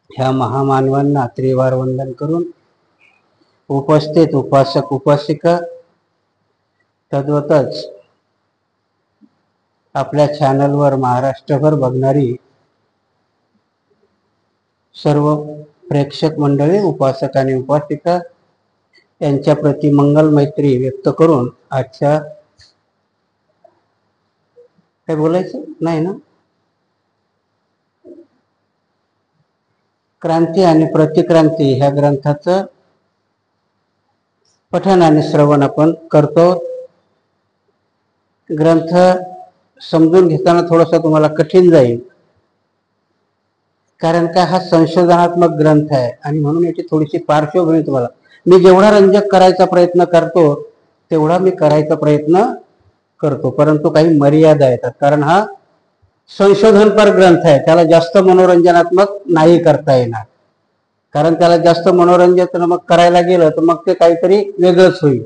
ह्या महामानवांना त्रिवार वंदन करून उपस्थित उपासक उपासिका तद्वतच आपल्या चॅनलवर महाराष्ट्रभर बघणारी सर्व प्रेक्षक मंडळी, उपासक आणि उपासिका यांच्या प्रति मंगल मैत्री व्यक्त करून आजच्या काय बोलायचं नाही ना, क्रांती आणि प्रतिक्रांती ह्या ग्रंथाचं पठण आणि श्रवण आपण करतो. ग्रंथ समजून घेताना थोडासा तुम्हाला कठीण जाईल, कारण का हा संशोधनात्मक ग्रंथ आहे आणि म्हणून याची थोडीशी पार्श्वभूमी तुम्हाला मी जेवढा रंजक करायचा प्रयत्न करतो तेवढा मी करायचा प्रयत्न करतो, परंतु काही मर्यादा येतात. कारण हा संशोधनपर ग्रंथ आहे, त्याला जास्त मनोरंजनात्मक नाही करता येणार. कारण त्याला जास्त मनोरंजनात्मक करायला गेलं तर मग ते काहीतरी वेगळंच होईल.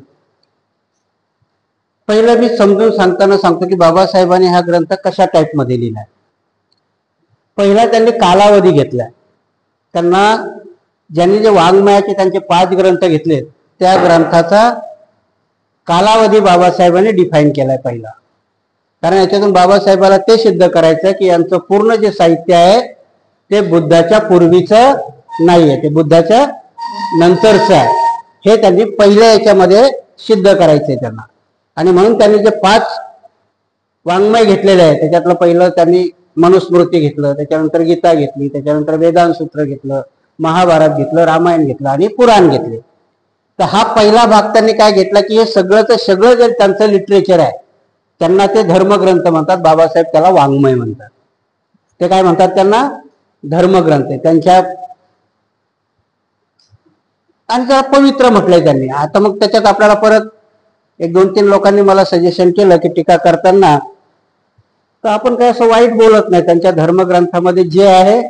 पहिलं मी समजून सांगताना सांगतो की बाबासाहेबांनी हा ग्रंथ कशा टाईपमध्ये लिहिलाय. पहिला त्यांनी कालावधी घेतलाय. त्यांना ज्यांनी जे वाङ्मयाचे त्यांचे 5 ग्रंथ घेतले त्या ग्रंथाचा कालावधी बाबासाहेबांनी डिफाईन केलाय पहिला. कारण याच्यातून बाबासाहेबाला ते सिद्ध करायचं की यांचं पूर्ण जे साहित्य आहे ते बुद्धाच्या पूर्वीचं नाही आहे, ते बुद्धाच्या नंतरचं आहे. हे त्यांनी पहिल्या याच्यामध्ये सिद्ध करायचंय त्यांना. आणि म्हणून त्यांनी जे 5 वाङ्मय घेतलेले आहे त्याच्यातलं पहिलं त्यांनी मनुस्मृती घेतलं, त्याच्यानंतर गीता घेतली, त्याच्यानंतर वेदांत सूत्र घेतलं, महाभारत घेतलं, रामायण घेतलं आणि पुराण घेतले. तर हा पहिला भाग त्यांनी काय घेतला की हे सगळंच सगळं जे त्यांचं लिटरेचर आहे त्यांना ते धर्मग्रंथ म्हणतात. बाबासाहेब त्याला वाङ्मय म्हणतात. ते काय म्हणतात, त्यांना धर्मग्रंथ आहे त्यांच्या, आणि त्याला पवित्र म्हटलंय त्यांनी. आता मग त्याच्यात आपल्याला परत 1-2-3 लोकांनी मला सजेशन केलं की टीका करताना तर आपण काय असं वाईट बोलत नाही, त्यांच्या धर्मग्रंथामध्ये जे आहे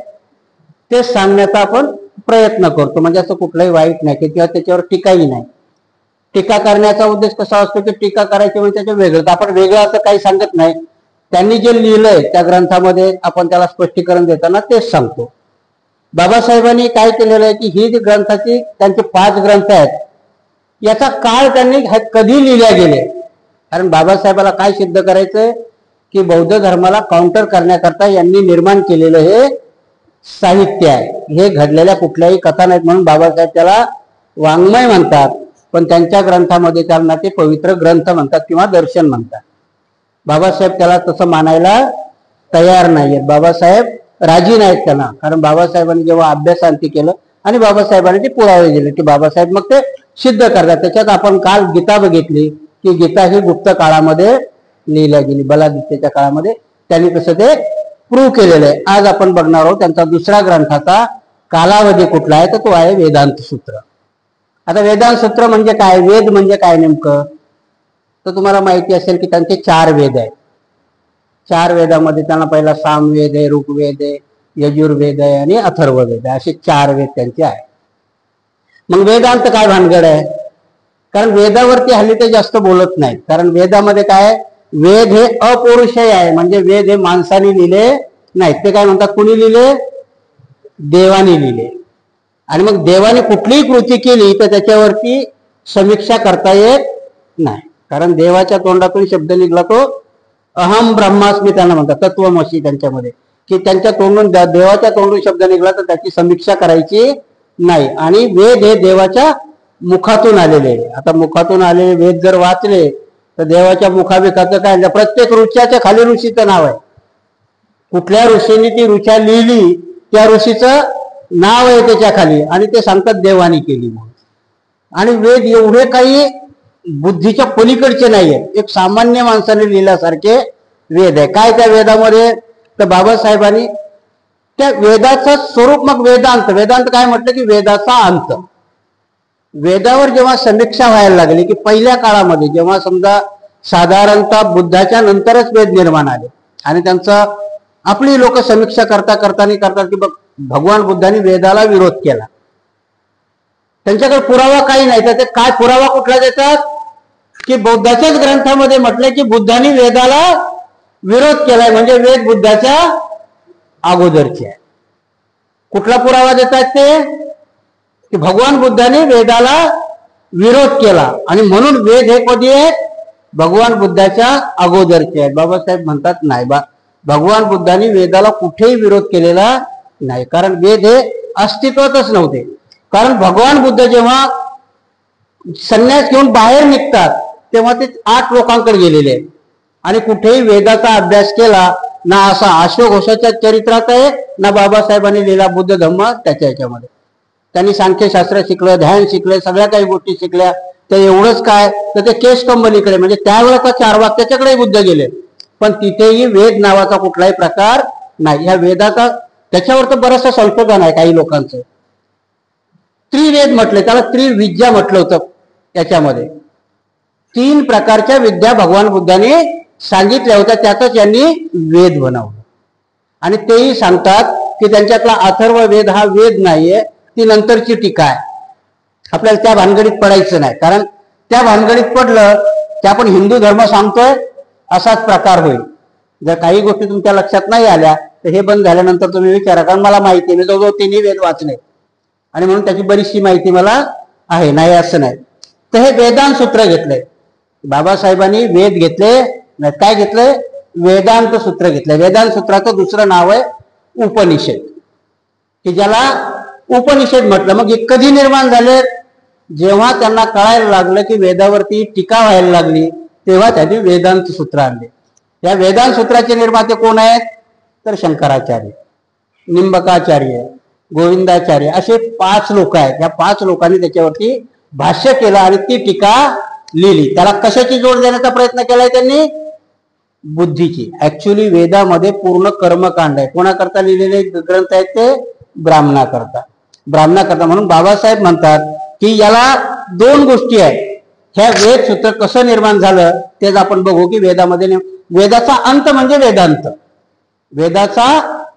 ते सांगण्याचा आपण प्रयत्न करतो. म्हणजे असं कुठलंही वाईट नाही की किंवा त्याच्यावर टीकाही नाही. टीका करण्याचा उद्देश कसा असतो की टीका करायची म्हणजे त्याचं वेगळं, आपण वेगळं असं काही सांगत नाही. त्यांनी जे लिहिलंय त्या ग्रंथामध्ये आपण त्याला स्पष्टीकरण देताना तेच सांगतो. बाबासाहेबांनी काय केलेलं आहे की ही जी ग्रंथाची त्यांचे 5 ग्रंथ आहेत याचा काळ त्यांनी कधी लिहिल्या गेले. कारण बाबासाहेबाला काय सिद्ध करायचंय की बौद्ध धर्माला काउंटर करण्याकरता यांनी निर्माण केलेलं हे साहित्य आहे, हे घडलेल्या कुठल्याही कथा नाहीत. म्हणून बाबासाहेब त्याला वाङ्मय म्हणतात, पण त्यांच्या ग्रंथामध्ये त्यांना ते पवित्र ग्रंथ म्हणतात किंवा दर्शन म्हणतात. बाबासाहेब त्याला तसं मानायला तयार नाहीयेत. बाबासाहेब राजी नाहीत त्यांना. कारण बाबासाहेबांनी जेव्हा अभ्यासांती केलं आणि बाबासाहेबांनी ते पुरावे दिले की बाबासाहेब मग ते सिद्ध करतात. त्याच्यात आपण काल गीता बघितली की गीता ही गुप्त काळामध्ये लिहिल्या गेली, बलादित्यच्या काळामध्ये. त्यांनी तसं ते प्रूव्ह केलेलं आहे. आज आपण बघणार आहोत त्यांचा दुसरा ग्रंथाचा कालावधी कुठला आहे तर तो आहे वेदांत सूत्र. आता वेदांत सूत्र म्हणजे काय, वेद म्हणजे काय नेमकं, तर तुम्हाला माहिती असेल की त्यांचे 4 वेद आहेत. 4 वेदामध्ये त्यांना पहिला सामवेद आहे, ऋग्वेद आहे, यजुर्वेद आहे आणि अथर्ववेद आहे, असे 4 वेद त्यांचे आहेत. मग वेदांत काय भानगड आहे, कारण वेदावरती हल्ली ते जास्त बोलत नाहीत. कारण वेदामध्ये काय, वेद हे अपौरुषेय आहे, म्हणजे वेद हे माणसाने लिहिले नाहीत. ते काय म्हणतात, कुणी लिहिले, देवाने लिहिले. आणि मग देवाने कुठलीही कृती केली तर त्याच्यावरती समीक्षा करता येत नाही. कारण देवाच्या तोंडातून शब्द निघला तो अहम ब्रह्मास्मी त्यांना म्हणतात, तत्वमसी त्यांच्यामध्ये, की त्यांच्या तोंडून देवाच्या तोंडून शब्द निघला तर त्याची समीक्षा करायची नाही. आणि वेद हे देवाच्या मुखातून आलेले. आता मुखातून आलेले वेद जर वाचले तर देवाच्या मुखाबिखाचं काय, प्रत्येक ऋच्याच्या खाली ऋषीचं नाव आहे. कुठल्या ऋषीने ती ऋचा लिहिली त्या ऋषीचं नाव आहे त्याच्या खाली, आणि ते सांगतात देवानी केली म्हणून. आणि वेद एवढे काही बुद्धीच्या पलीकडचे नाही आहेत, एक सामान्य माणसाने लिहिल्यासारखे वेद आहे. काय त्या वेदामध्ये, तर बाबासाहेबांनी त्या वेदाचं स्वरूप, मग वेदांत, वेदांत काय म्हटलं की वेदाचा अंत. वेदावर जेव्हा समीक्षा व्हायला लागली की पहिल्या काळामध्ये जेव्हा समजा साधारणतः बुद्धाच्या नंतरच वेद निर्माण आले आणि त्यांचा आपली लोक समीक्षा करतात की बघ भगवान बुद्धांनी वेदाला विरोध केला. त्यांच्याकडे पुरावा काही नाही, तर ते काय पुरावा कुठला देतात की बौद्धाच्याच ग्रंथामध्ये म्हटलंय की बुद्धांनी वेदाला विरोध केलाय, म्हणजे वेद बुद्धाच्या अगोदरचे आहे. कुठला पुरावा देतात ते की भगवान बुद्धाने वेदाला विरोध केला आणि म्हणून वेद हे कधी आहेत भगवान बुद्धाच्या अगोदरचे आहेत. बाबासाहेब म्हणतात नाही भगवान बुद्धांनी वेदाला कुठेही विरोध केलेला नाही, कारण वेद हे अस्तित्वातच नव्हते. कारण भगवान बुद्ध जेव्हा संन्यास घेऊन बाहेर निघतात तेव्हा ते 8 लोकांकडे गेलेले आहेत आणि कुठेही वेदाचा अभ्यास केला ना असा अश्वघोषाच्या चरित्रात आहे ना बाबासाहेबांनी लिहिला बुद्ध धम्म त्याच्या याच्यामध्ये. त्यांनी सांख्यशास्त्र शिकलं, ध्यान शिकले, सगळ्या काही गोष्टी शिकल्या. तर एवढंच काय तर ते केश कंपनीकडे म्हणजे त्यावेळेचा चारवाक त्याच्याकडे बुद्ध गेले, पण तिथेही वेद नावाचा कुठलाही प्रकार नाही. ह्या वेदाचा त्याच्यावर तर बरंचसं संशोधन आहे काही लोकांचं. त्रिवेद म्हटले, त्याला त्रिविद्या म्हटलं होतं. त्याच्यामध्ये 3 प्रकारच्या विद्या भगवान बुद्धाने सांगितल्या होत्या, त्यातच यांनी वेद बनवलं. आणि तेही सांगतात की त्यांच्यातला अथर्व वेद हा वेद नाहीये, ती नंतरची टीका आहे. आपल्याला त्या भानगडीत पडायचं नाही, कारण त्या भानगडीत पडलं की आपण हिंदू धर्म सांगतोय असाच प्रकार होईल. जर काही गोष्टी तुमच्या लक्षात नाही आल्या तर हे बंद झाल्यानंतर तुम्ही विचारा, कारण मला माहिती आहे, मी जवळजवळ 3 वेद वाचले आणि म्हणून त्याची बरीचशी माहिती मला आहे. नाही असं नाही. तर हे वेदांत सूत्र घेतलंय बाबासाहेबांनी. वेद घेतले काय घेतलंय वेदांत सूत्र घेतलंय. वेदांत सूत्राचं दुसरं नाव आहे उपनिषद, की ज्याला उपनिषद म्हटलं. मग हे कधी निर्माण झाले? जेव्हा त्यांना कळायला लागलं की वेदावरती टीका व्हायला लागली तेव्हा त्यांनी वेदांत सूत्र आणले. या वेदांत सूत्राचे निर्माते कोण आहेत तर शंकराचार्य, निंबकाचार्य, गोविंदाचार्य असे 5 लोक आहेत. या 5 लोकांनी त्याच्यावरती भाष्य केलं आणि ती टीका लिहिली. त्याला कशाची जोड देण्याचा प्रयत्न केलाय त्यांनी? बुद्धीची. ऍक्च्युली वेदामध्ये पूर्ण कर्मकांड आहे. कोणाकरता लिहिलेले ग्रंथ आहेत ते? ब्राह्मणाकरता. म्हणून बाबासाहेब म्हणतात की याला 2 गोष्टी आहेत. ह्या वेद सूत्र कसं निर्माण झालं तेच आपण बघू की वेदामध्ये वेदाचा अंत म्हणजे वेदांत, वेदाचा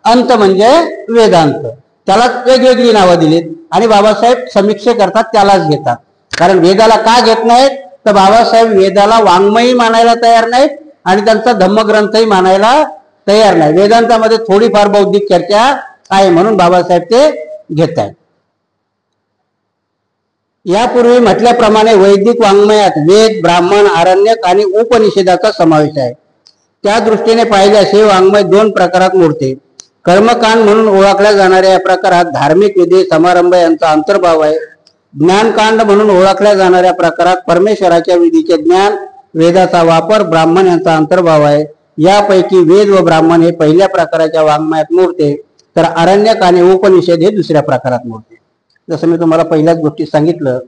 अंत म्हणजे वेदांत. त्याला वेगवेगळी नावं दिलीत आणि बाबासाहेब समीक्षा करतात त्यालाच घेतात. कारण वेदाला का घेत नाहीत तर बाबासाहेब वेदाला वाङ्मयी मानायला तयार नाहीत आणि त्यांचा धम्मग्रंथही मानायला तयार नाही. वेदांतामध्ये थोडीफार बौद्धिक चर्चा आहे म्हणून बाबासाहेब ते घेत आहेत. यापूर्वी म्हटल्याप्रमाणे वैदिक वाङ्मयात वेद, ब्राह्मण, आरण्यक आणि उपनिषदाचा समावेश आहे. त्या दृष्टीने पाहिल्यास हे वाङ्मय 2 प्रकारात मोडते. कर्मकांड म्हणून ओळखल्या जाणाऱ्या या प्रकारात धार्मिक विधी समारंभ यांचा अंतर्भाव आहे. ज्ञानकांड म्हणून ओळखल्या जाणाऱ्या प्रकारात परमेश्वराच्या विधीचे ज्ञान, वेदाचा वापर, ब्राह्मण यांचा अंतर्भाव आहे. यापैकी वेद व ब्राह्मण हे पहिल्या प्रकाराच्या वाङ्मयात मोडते, तर आरण्यक आणि उपनिषद हे दुसऱ्या प्रकारात मोडते. जसं मी तुम्हाला पहिल्याच गोष्टी सांगितलं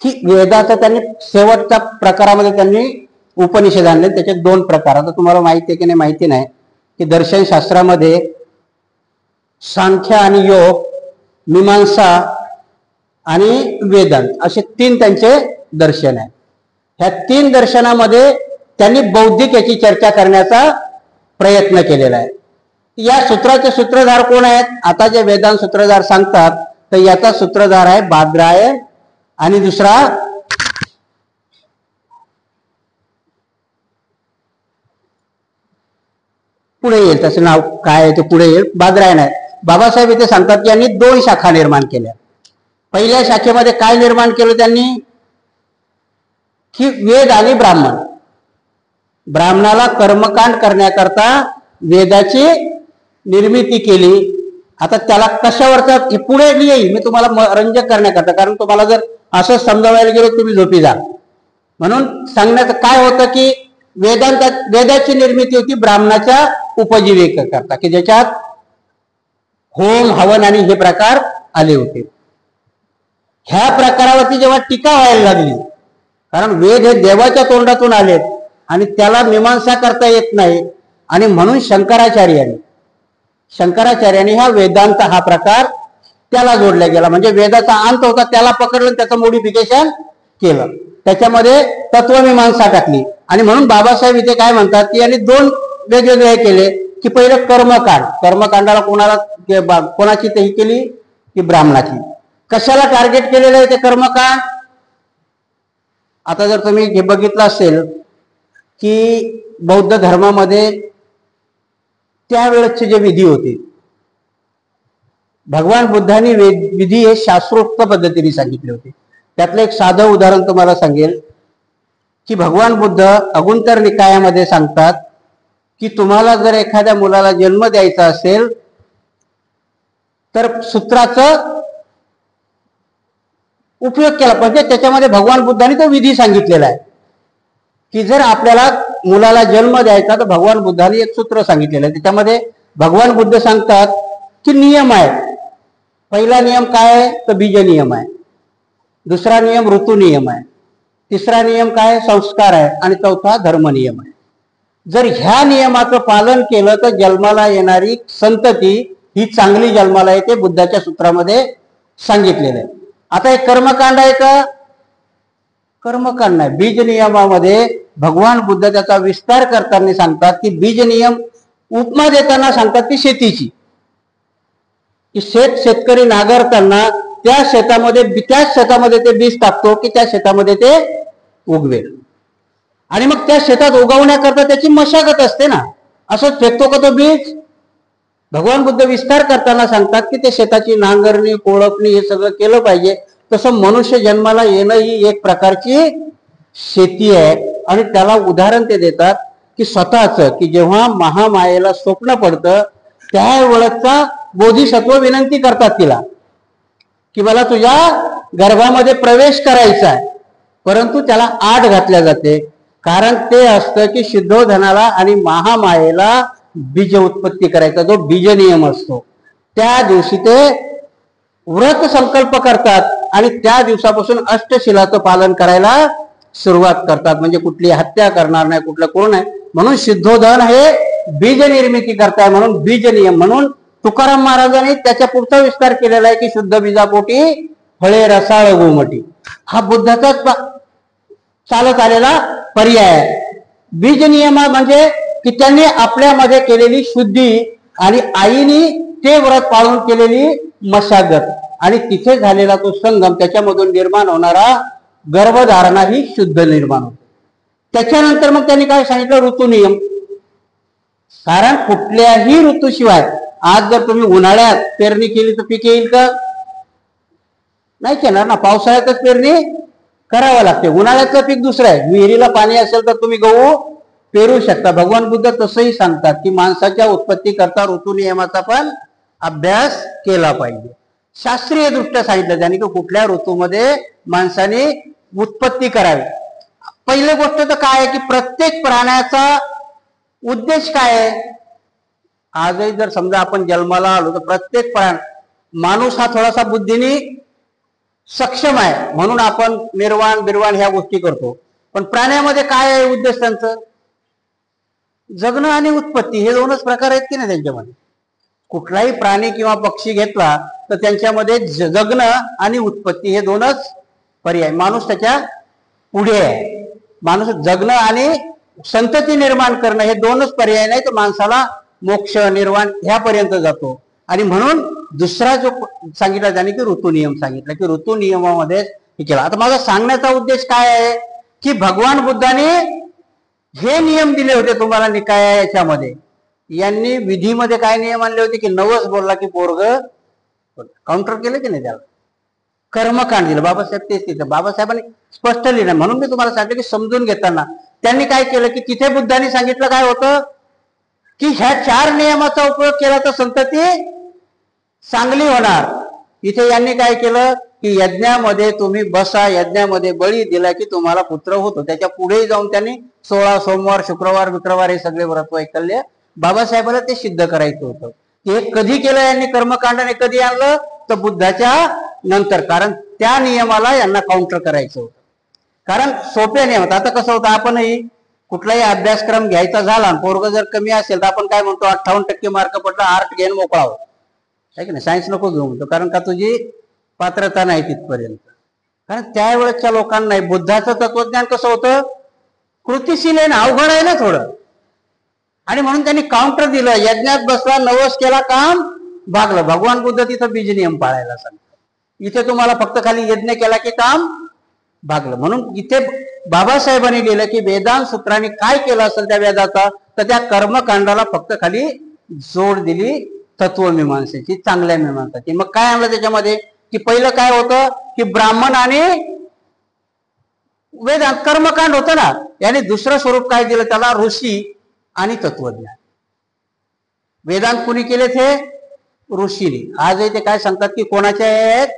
की वेदाचा त्यांनी शेवटच्या प्रकारामध्ये त्यांनी उपनिषद आणले. त्याचे 2 प्रकार. आता तुम्हाला माहिती आहे की नाही माहिती नाही की दर्शनशास्त्रामध्ये सांख्य आणि योग, मीमांसा आणि वेदांत असे 3 त्यांचे दर्शन आहे. ह्या 3 दर्शनामध्ये त्यांनी बौद्धिक याची चर्चा करण्याचा प्रयत्न केलेला आहे. या सूत्राचे सूत्रधार कोण आहेत? आता जे वेदांत सूत्रधार सांगतात तर याचा सूत्रधार आहे बादरायण आणि दुसरा पुढे येईल, त्याचं नाव काय आहे ते पुढे येईल, बादरायण आहे. बाबासाहेब इथे सांगतात की यांनी 2 शाखा निर्माण केल्या. पहिल्या शाखेमध्ये काय निर्माण केलं त्यांनी की वेद आणि ब्राह्मण. ब्राह्मणाला कर्मकांड करण्याकरता वेदाची निर्मिती केली. आता त्याला कशावरचा हे पुढे येईल, मी तुम्हाला रंजक करण्याकरता, कारण तुम्हाला जर असं समजावायला गेलो तुम्ही झोपी जा. म्हणून सांगण्याचं काय होतं की वेदाची निर्मिती होती ब्राह्मणाच्या उपजीविकेकरता, की ज्याच्यात होम, हवन आणि हे प्रकार आले होते. ह्या प्रकारावरती जेव्हा टीका व्हायला लागली, कारण वेद हे देवाच्या तोंडातून आलेत आणि त्याला मीमांसा करता येत नाही, आणि म्हणून शंकराचार्यांनी हा वेदांत हा प्रकार त्याला जोडला गेला. म्हणजे वेदाचा अंत होता त्याला पकडलं, त्याचं मोडिफिकेशन केलं, त्याच्यामध्ये तत्वमीमांसा टाकली. आणि म्हणून बाबासाहेब इथे काय म्हणतात की यांनी 2 वेगवेगळे केले की पहिलं कर्मकांडाला कोणाची तेही केली की ब्राह्मणाची. कशाला टार्गेट केलेलं आहे ते कर्मकांड? आता जर तुम्ही हे बघितलं असेल की बौद्ध धर्मामध्ये त्यावेळेसचे जे विधी होते भगवान बुद्धांनी विधी हे शास्त्रोक्त पद्धतीने सांगितले होते. त्यातलं एक साधं उदाहरण तुम्हाला सांगेल की भगवान बुद्ध अगुंतर निकायामध्ये सांगतात की तुम्हाला जर एखाद्या मुलाला जन्म द्यायचा असेल तर सूत्राचं उपयोग केला म्हणजे त्याच्यामध्ये भगवान बुद्धांनी तो विधी सांगितलेला आहे की जर आपल्याला मुलाला जन्म द्यायचा तर भगवान बुद्धांनी एक सूत्र सांगितलेलं आहे. त्याच्यामध्ये भगवान बुद्ध सांगतात की नियम आहे. पहिला नियम काय आहे तर बीज नियम आहे. दुसरा नियम ऋतू नियम आहे. तिसरा नियम काय संस्कार आहे. आणि चौथा धर्म नियम आहे. जर ह्या नियमाचं पालन केलं तर जन्माला येणारी संतती ही चांगली जन्माला येते. बुद्धाच्या सूत्रामध्ये सांगितलेलं आहे. आता एक कर्मकांड आहे का? कर्मकांड नाही. बीज नियमामध्ये भगवान बुद्ध त्याचा विस्तार करताना सांगतात की बीज नियम उपमा देताना सांगतात ती शेतीची की शेतकरी नांगरताना त्याच शेतामध्ये ते बीज टाकतो की त्या शेतामध्ये ते उगवेल आणि मग त्या शेतात उगवण्याकरता त्याची मशागत असते ना. असंच फेकतो का तो बीज? भगवान बुद्ध विस्तार करताना सांगतात की ते शेताची नांगरणी कोळपणी हे सगळं केलं पाहिजे. तसं मनुष्य जन्माला येणं ही एक प्रकारची शेती आहे. आणि त्याला उदाहरण ते देतात की स्वतःच की जेव्हा महामायेला स्वप्न पडतं त्यावेळेचा बोधिसत्व विनंती करतात तिला की मला तुझ्या गर्भामध्ये प्रवेश करायचा आहे. परंतु त्याला आड घातल्या जाते. कारण ते असतं की शुद्धोधनाला आणि महामायेला बीज उत्पत्ती करायचा जो बीज नियम असतो. त्या दिवशी ते व्रत संकल्प करतात आणि त्या दिवसापासून अष्टशिलाचं पालन करायला सुरुवात करतात. म्हणजे कुठली हत्या करणार नाही, कुठलं करू नाही. म्हणून शुद्धोधन हे बीज निर्मिती करताय म्हणून बीज नियम. म्हणून तुकाराम महाराजांनी त्याच्या पुढचा विस्तार केलेला आहे की शुद्ध बीजापोटी फळे रसाळ गोमटी. हा बुद्धाचाच चालत आलेला पर्याय आहे. बीज नियम म्हणजे की त्यांनी आपल्यामध्ये केलेली शुद्धी आणि आईनी ते व्रत पाळून केलेली मशागत आणि तिथे झालेला तो संगम त्याच्यामधून निर्माण होणारा गर्भधारणा ही शुद्ध निर्माण होते. त्याच्यानंतर मग त्यांनी काय सांगितलं ऋतू नियम. कारण कुठल्याही ऋतूशिवाय आज जर तुम्ही उन्हाळ्यात पेरणी केली तर पीक येईल का? नाही येणार ना. पावसाळ्यातच पेरणी करावं लागते. उन्हाळ्याचं पीक दुसरं आहे. विहिरीला पाणी असेल तर तुम्ही गहू पेरू शकता. भगवान बुद्ध तसंही सांगतात की माणसाच्या उत्पत्ती करता ऋतू नियमाचा पण अभ्यास केला पाहिजे. शास्त्रीय दृष्ट्या सांगितलं त्यांनी की कुठल्या ऋतूमध्ये माणसाने उत्पत्ती करावी. पहिली गोष्ट तर काय आहे की प्रत्येक प्राण्याचा उद्देश काय आहे. आजही जर समजा आपण जन्माला आलो तर प्रत्येक माणूस हा थोडासा बुद्धीने सक्षम आहे म्हणून आपण निर्वाण बिरवाण ह्या गोष्टी करतो. पण प्राण्यामध्ये काय आहे उद्देश त्यांचं? जगणं आणि उत्पत्ती हे दोनच प्रकार आहेत की नाही त्यांच्यामध्ये. कुठलाही प्राणी किंवा पक्षी घेतला तर त्यांच्यामध्ये जगणं आणि उत्पत्ती हे दोनच पर्याय. माणूस त्याच्या पुढे आहे. माणूस जगणं आणि संतती निर्माण करणं हे दोनच पर्याय नाही तर माणसाला मोक्ष निर्वाण ह्यापर्यंत जातो. आणि म्हणून दुसरा जो सांगितला त्याने की ऋतू नियम सांगितला की ऋतू नियमामध्ये हे केला. आता माझा सांगण्याचा उद्देश काय आहे की भगवान बुद्धाने हे नियम दिले होते तुम्हाला निकाय याच्यामध्ये. यांनी विधीमध्ये काय नियम आणले होते की नवस बोलला की पोरग काउंटर केलं की नाही त्याला कर्मकांड दिलं. बाबासाहेब तेच तिथं बाबासाहेबांनी स्पष्ट लिहिलं. म्हणून मी तुम्हाला सांगितलं की समजून घेताना त्यांनी काय केलं की तिथे बुद्धांनी सांगितलं काय होतं की ह्या 4 नियमाचा उपयोग केला तर संतती चांगली होणार. इथे यांनी काय केलं की यज्ञामध्ये तुम्ही बसा, यज्ञामध्ये बळी दिला की तुम्हाला पुत्र होतो. त्याच्या पुढे जाऊन त्यांनी 16 सोमवार शुक्रवार हे सगळे व्रत वैकल्य बाबासाहेबांना ते सिद्ध करायचं होतं. हे कधी केलं यांनी कर्मकांडाने कधी आणलं तर बुद्धाच्या नंतर. कारण त्या नियमाला यांना काउंटर करायचं होतं. कारण सोप्या नियम. आता कसं होतं आपणही कुठलाही अभ्यासक्रम घ्यायचा झाला पोरग जर कमी असेल तर आपण काय म्हणतो 58% मार्क पडला आर्ट घेऊन मोकळा हो आहे की नाही. सायन्स नको घेऊ म्हणतो कारण का तुझी पात्रता नाही तिथपर्यंत. कारण त्यावेळेसच्या लोकांना नाही. बुद्धाचं तत्वज्ञान कसं होतं कृतीशील आहे ना, अवघड आहे ना थोडं. आणि म्हणून त्यांनी काउंटर दिलं. यज्ञात बसला नवस केला काम भागलं. भगवान बुद्ध तिथं बीज नियम पाळायला सांगतात. इथे तुम्हाला फक्त खाली यज्ञ केला की काम भागलं. म्हणून इथे बाबासाहेबांनी लिहिलं की वेदांत सूत्रांनी काय केलं असेल त्या वेदाचा तर त्या कर्मकांडाला फक्त खाली जोड दिली तत्वमीमांसेची, चांगल्या मीमांसाची. मग काय आणलं त्याच्यामध्ये की पहिलं काय होतं की ब्राह्मण आणि वेदांत कर्मकांड होतं ना, याने दुसरं स्वरूप काय दिलं त्याला, ऋषी आणि तत्वज्ञान. वेदांत कुणी केलेत हे, ऋषीने. आजही ते काय सांगतात की कोणाच्या आहेत,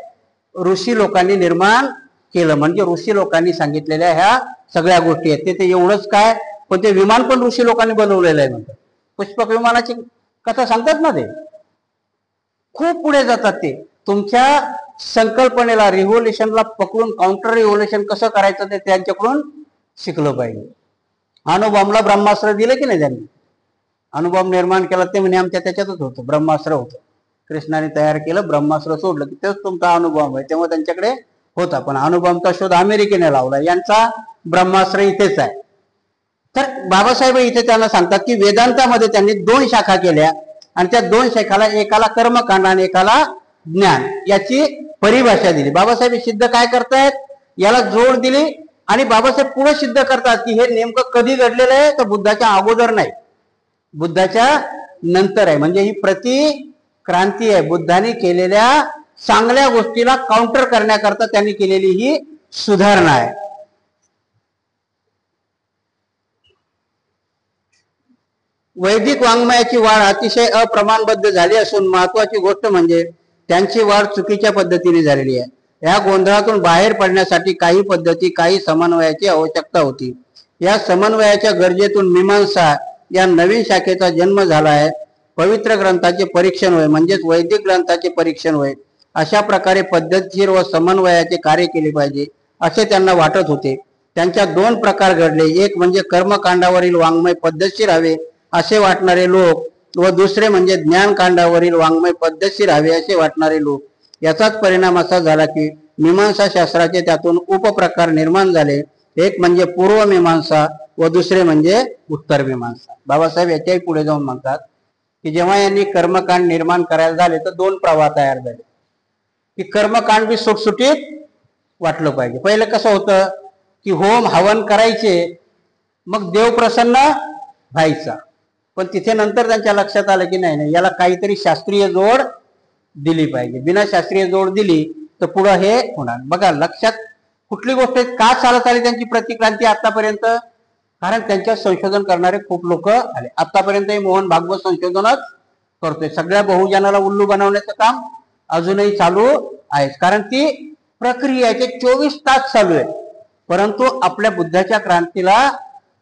ऋषी लोकांनी निर्माण केलं, म्हणजे ऋषी लोकांनी सांगितलेल्या ह्या सगळ्या गोष्टी आहेत. ते एवढंच काय, पण ते विमान पण ऋषी लोकांनी बनवलेलं आहे म्हणतात. पुष्पक विमानाची कथा सांगतात ना, ते खूप पुढे जातात. ते तुमच्या संकल्पनेला, रिव्होल्युशनला पकडून काउंटर रिव्होल्युशन कसं करायचं ते त्यांच्याकडून शिकलं पाहिजे. अणुबॉम्बला ब्रह्मास्त्र दिलं की नाही त्यांनी, अणुबॉम्ब निर्माण केला ते म्हणे आमच्या त्याच्यातच होतं, ब्रह्मास्त्र होतं, कृष्णाने तयार केलं, ब्रह्मास्त्र सोडलं की तेच तुमचा अणुबॉम्ब आहे. तेव्हा त्यांच्याकडे होता, पण अणुबॉम्बचा शोध अमेरिकेने लावला, यांचा ब्रह्मास्त्र इथेच आहे. तर बाबासाहेब इथे त्यांना सांगतात की वेदांतामध्ये त्यांनी 2 शाखा केल्या आणि त्या 2 शाखाला, एकाला कर्मकांड आणि एकाला ज्ञान, याची परिभाषा दिली. बाबासाहेब सिद्ध काय करतायत, याला जोड दिली आणि बाबासाहेब पुढे सिद्ध करतात की हे नेमकं कधी घडलेलं आहे, तर बुद्धाच्या अगोदर नाही, बुद्धाच्या नंतर आहे. म्हणजे ही प्रतिक्रांती आहे, बुद्धाने केलेल्या चांगल्या गोष्टीला काउंटर करण्याकरता त्यांनी केलेली ही सुधारणा आहे. वैदिक वाङ्मयाची वाढ अतिशय अप्रमाणबद्ध झाली असून महत्वाची गोष्ट म्हणजे त्यांची वाढ चुकीच्या पद्धतीने झालेली आहे. या गोंधळातून बाहेर पडण्यासाठी काही पद्धती, काही समन्वयाची आवश्यकता होती. या समन्वयाच्या गरजेतून मीमांसा या नवीन शाखेचा जन्म झाला आहे. पवित्र ग्रंथाचे परीक्षण होय, म्हणजेच वैदिक ग्रंथाचे परीक्षण होय, अशा प्रकारे पद्धतशीर व समन्वयाचे कार्य केले पाहिजे असे त्यांना वाटत होते. त्यांच्या 2 प्रकार घडले, एक म्हणजे कर्मकांडावरील वाङ्मय पद्धतशीर हवे असे वाटणारे लोक व दुसरे म्हणजे ज्ञानकांडावरील वाङ्मय पद्धतशीर हवे असे वाटणारे लोक. याचाच परिणाम असा झाला की मीमांसा शास्त्राचे त्यातून उपप्रकार निर्माण झाले, एक म्हणजे पूर्व मीमांसा व दुसरे म्हणजे उत्तर मीमांसा. बाबासाहेब याच्याही पुढे जाऊन म्हणतात की जेव्हा यांनी कर्मकांड निर्माण करायला झाले तर 2 प्रवाह तयार झाले की कर्मकांड बी सुटसुटीत वाटलं पाहिजे. पहिलं कसं होतं की होम हवन करायचे, मग देव प्रसन्न व्हायचा, पण तिथे नंतर त्यांच्या लक्षात आलं की नाही, याला काहीतरी शास्त्रीय जोड दिली पाहिजे. बिना शास्त्रीय जोड दिली तर पुढं हे होणार. बघा लक्षात कुठली गोष्ट का चालत आली त्यांची प्रतिक्रांती आतापर्यंत, कारण त्यांच्यात संशोधन करणारे खूप लोक आले. आतापर्यंत मोहन भागवत संशोधनच करतोय, सगळ्या बहुजनाला उल्लू बनवण्याचं काम अजूनही चालू आहे, कारण ती प्रक्रिया 24 तास चालू आहे. परंतु आपल्या बुद्धाच्या क्रांतीला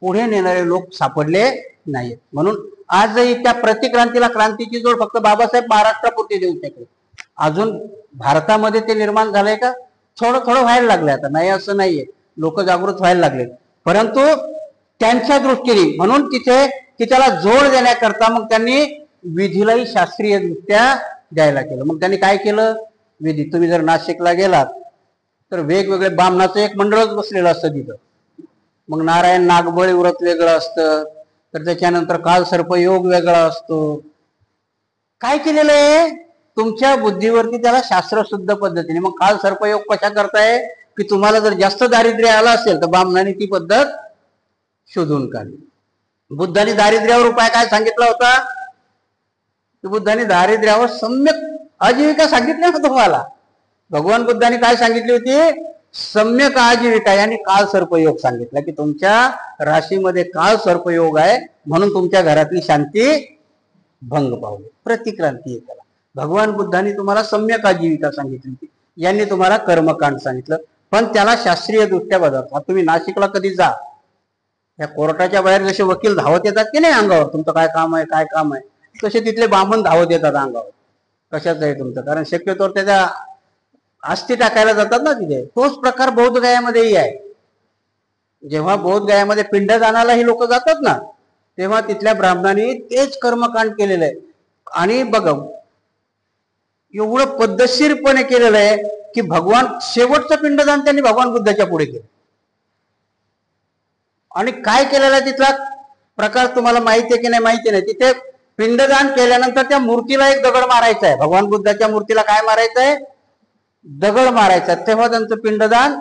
पुढे नेणारे लोक सापडले नाहीत. म्हणून आजही त्या प्रतिक्रांतीला क्रांतीची जोड फक्त बाबासाहेब महाराष्ट्रापुरती देऊ शकले. अजून भारतामध्ये ते निर्माण झालंय का, थोडं थोडं व्हायला लागलंय. आता नाही असं नाहीये, लोक जागृत व्हायला लागले, परंतु त्यांच्या दृष्टीने. म्हणून तिथे की त्याला जोड देण्याकरता मग त्यांनी विधीलाही शास्त्रीय दृष्ट्या द्यायला केलं. मग त्यांनी काय केलं, विधी. तुम्ही जर नाशिकला गेलात तर वेगवेगळे बामणाचं एक मंडळच बसलेलं असतं तिथं. मग नारायण नागबळी व्रत वेगळं असतं, तर त्याच्यानंतर काल सर्पयोग वेगळा असतो. काय केलेलं आहे तुमच्या बुद्धीवरती त्याला शास्त्रशुद्ध पद्धतीने. मग काल सर्पयोग कशा करताय की तुम्हाला जर जास्त दारिद्र्य आलं असेल तर बामणाने ती पद्धत शोधून काढली. बुद्धाने दारिद्र्यावर उपाय काय सांगितला होता, बुद्धाने दारिद्र्यावर सम्यक आजीविका सांगितली होती तुम्हाला. भगवान बुद्धाने काय सांगितली होती, सम्यक आजीविका, यानी काल सर्पयोग सांगितला की तुमच्या राशीमध्ये काल सर्पयोग आहे, म्हणून तुमच्या घरातली शांती भंग पावली. प्रतिक्रांती आहे त्याला. भगवान बुद्धांनी तुम्हाला सम्यक आजीविका सांगितली होती, यांनी तुम्हाला कर्मकांड सांगितलं, पण त्याला शास्त्रीय दृष्ट्या बदलतात. तुम्ही नाशिकला कधी जा, या कोर्टाच्या बाहेर जसे वकील धावत येतात की नाही अंगावर, तुमचं काय काम आहे काय काम आहे, तसे तिथले ब्राह्मण धावत येतात अंगावर, कशाच आहे तुमचं, कारण शक्यतोवर त्याच्या अस्थी टाकायला जातात ना तिथे. तोच प्रकार बौद्ध गयामध्येही आहे. जेव्हा बौद्ध गयामध्ये पिंडदानालाही लोक जातात ना, तेव्हा तिथल्या ब्राह्मणांनी तेच कर्मकांड केलेलं आहे. आणि बघा एवढं पद्धतशीरपणे केलेलं आहे की भगवान शेवटचं पिंडदान त्यांनी भगवान बुद्धाच्या पुढे केलं. आणि काय केलेलं आहे तिथला प्रकार तुम्हाला माहिती आहे की नाही माहिती नाही. तिथे पिंडदान केल्यानंतर त्या मूर्तीला एक दगड मारायचा आहे. भगवान बुद्धाच्या मूर्तीला काय मारायचं आहे, दगड मारायचा. तेव्हा त्यांचं पिंडदान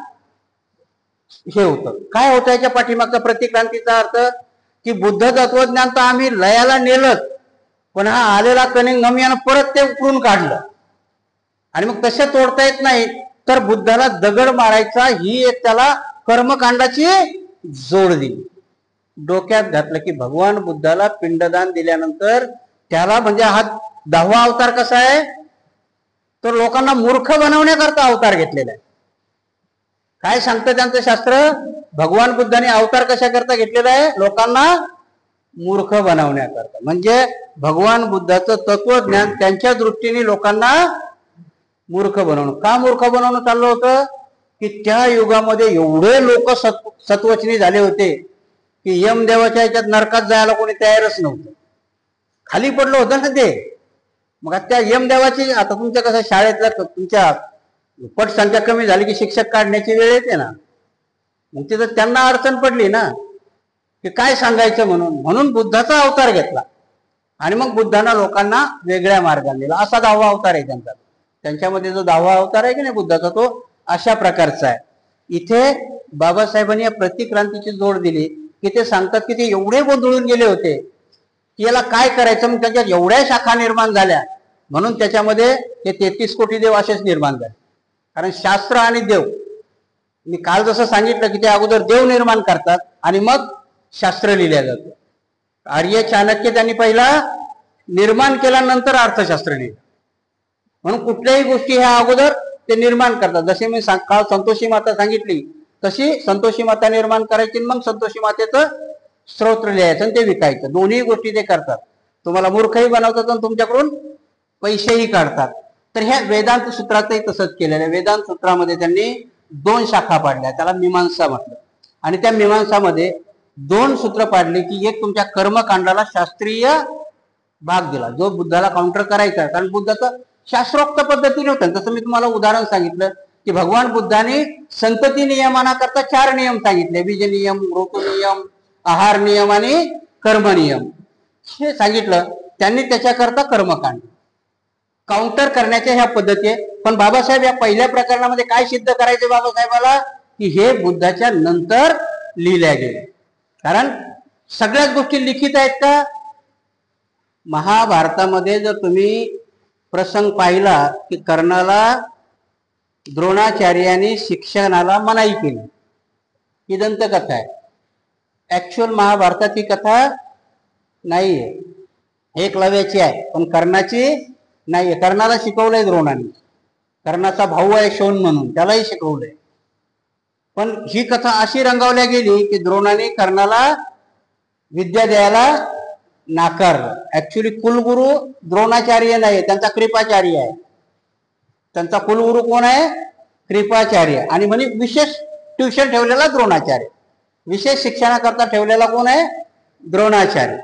हे होतं. काय होतं याच्या पाठीमागचा प्रतिक्रांतीचा अर्थ की बुद्ध तत्वज्ञान तर आम्ही लयाला नेलंच, पण हा आलेला कनिंगम यानं परत ते उकरून काढलं आणि मग तसे तोडता येत नाही, तर बुद्धाला दगड मारायचा ही एक त्याला कर्मकांडाची जोड दिली. डोक्यात घातलं की भगवान बुद्धाला पिंडदान दिल्यानंतर त्याला म्हणजे हा 10वा अवतार कसा आहे, तर लोकांना मूर्ख बनवण्याकरता अवतार घेतलेला आहे. काय सांगतं त्यांचं शास्त्र, भगवान बुद्धाने अवतार कशा करता घेतलेला आहे, लोकांना मूर्ख बनवण्याकरता. म्हणजे भगवान बुद्धाचं तत्वज्ञान त्यांच्या दृष्टीने लोकांना मूर्ख बनवणं. का मूर्ख बनवणं चाललं होतं, की त्या युगामध्ये एवढे लोक सत्वचनी झाले होते की यमदेवाच्या ह्याच्यात नरकात जायला कोणी तयारच नव्हतं, खाली पडलं होतं ना ते. मग त्या यमदेवाची आता तुमच्या कसं शाळेतल्या तुमच्या पटसंख्या कमी झाली की शिक्षक काढण्याची वेळ येते ना, मग तिथं त्यांना अडचण पडली ना की काय सांगायचं, म्हणून बुद्धाचा अवतार घेतला आणि मग बुद्धांना लोकांना वेगळ्या मार्गाने दिला. असा 10वा अवतार आहे त्यांचा. त्यांच्यामध्ये जो 10वा अवतार आहे की नाही बुद्धाचा, तो अशा प्रकारचा आहे. इथे बाबासाहेबांनी या प्रतिक्रांतीची जोड दिली की ते सांगतात की ते एवढे गोंधळून गेले होते की याला काय करायचं. मग त्याच्यात एवढ्या शाखा निर्माण झाल्या, म्हणून त्याच्यामध्ये ते 33 कोटी देव असेच निर्माण झाले. कारण शास्त्र आणि देव, मी काल जसं सांगितलं की ते अगोदर देव निर्माण करतात आणि मग शास्त्र लिहिल्या जातं. आर्य चाणक्य त्यांनी पहिला निर्माण केल्यानंतर अर्थशास्त्र लिहिलं. म्हणून कुठल्याही गोष्टी ह्या अगोदर ते निर्माण करतात. जसे मी काल संतोषी माता सांगितली तशी संतोषी माता निर्माण करायची, मग संतोषी मातेचं स्तोत्र लिहायचं आणि ते विकायचं. दोन्ही गोष्टी ते करतात. तुम्हाला मूर्खही बनवतात आणि तुमच्याकडून पैसेही काढतात. तर ह्या वेदांत सूत्रातही तसंच केलेलं आहे. वेदांत सूत्रामध्ये त्यांनी 2 शाखा पाडल्या, त्याला मीमांसा म्हटलं. आणि त्या मीमांसामध्ये 2 सूत्र पाडले की एक तुमच्या कर्मकांडाला शास्त्रीय भाग दिला, जो बुद्धाला काउंटर करायचा. कारण बुद्धाचं शास्त्रोक्त पद्धतीने होतं. जसं मी तुम्हाला उदाहरण सांगितलं की भगवान बुद्धाने संतती नियमनाकरता 4 नियम सांगितले, बीज नियम, ऋतू नियम, आहार नियम आणि कर्म नियम. हे सांगितलं त्यांनी. त्याच्याकरता कर्मकांड काउंटर करण्याच्या ह्या पद्धती आहे. पण बाबासाहेब या पहिल्या प्रकरणामध्ये काय सिद्ध करायचे बाबासाहेबाला, की हे बुद्धाच्या नंतर लिहिल्या गेले. कारण सगळ्याच गोष्टी लिखित आहेत का. महाभारतामध्ये जर तुम्ही प्रसंग पाहिला की कर्णाला द्रोणाचार्याने शिक्षणाला मनाई केली, ही दंतकथा आहे. ऍक्च्युअल महाभारतात ही कथा नाहीये, एकलव्याची आहे, पण कर्णाची नाहीये. कर्णाला शिकवलंय द्रोणाने, कर्णाचा भाऊ आहे शोण म्हणून, त्यालाही शिकवलंय. पण ही कथा अशी रंगवल्या गेली की द्रोणाने कर्णाला विद्या द्यायला नाकारलं. ऍक्च्युली कुलगुरू द्रोणाचार्य नाही, त्यांचा कृपाचार्य आहे. त्यांचा कुलगुरू कोण आहे, कृपाचार्य. आणि म्हणे विशेष ट्युशन ठेवलेला द्रोणाचार्य, विशेष शिक्षणाकरता ठेवलेला कोण आहे, द्रोणाचार्य.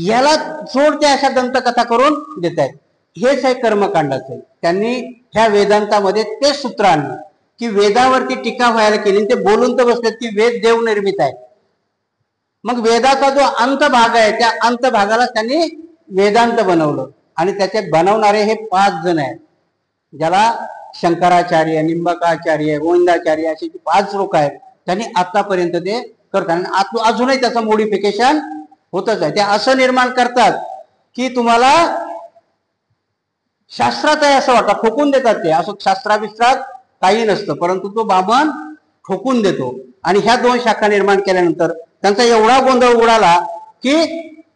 याला जोड त्या अशा दंतकथा करून देत आहेत. हेच आहे कर्मकांडाचं. त्यांनी ह्या वेदांतामध्ये ते सूत्र आणलं की वेदावरती टीका व्हायला केली. ते बोलून तर बसलेत की वेद देव निर्मित आहे. मग वेदाचा जो अंत भाग आहे त्या अंत भागाला त्यांनी वेदांत बनवलं. आणि त्याचे बनवणारे हे 5 जण आहेत, ज्याला शंकराचार्य, निंबकाचार्य, गोविंदाचार्य असे 5 लोक आहेत. त्यांनी आतापर्यंत ते करतात. अजूनही त्याचं मॉडिफिकेशन होतच आहे. ते असं निर्माण करतात की तुम्हाला शास्त्रात आहे असं वाटतं, ठोकून देतात. ते असं शास्त्राविस्त्रात काही नसतं, परंतु तो बामण ठोकून देतो. आणि ह्या 2 शाखा निर्माण केल्यानंतर त्यांचा एवढा गोंधळ उडाला की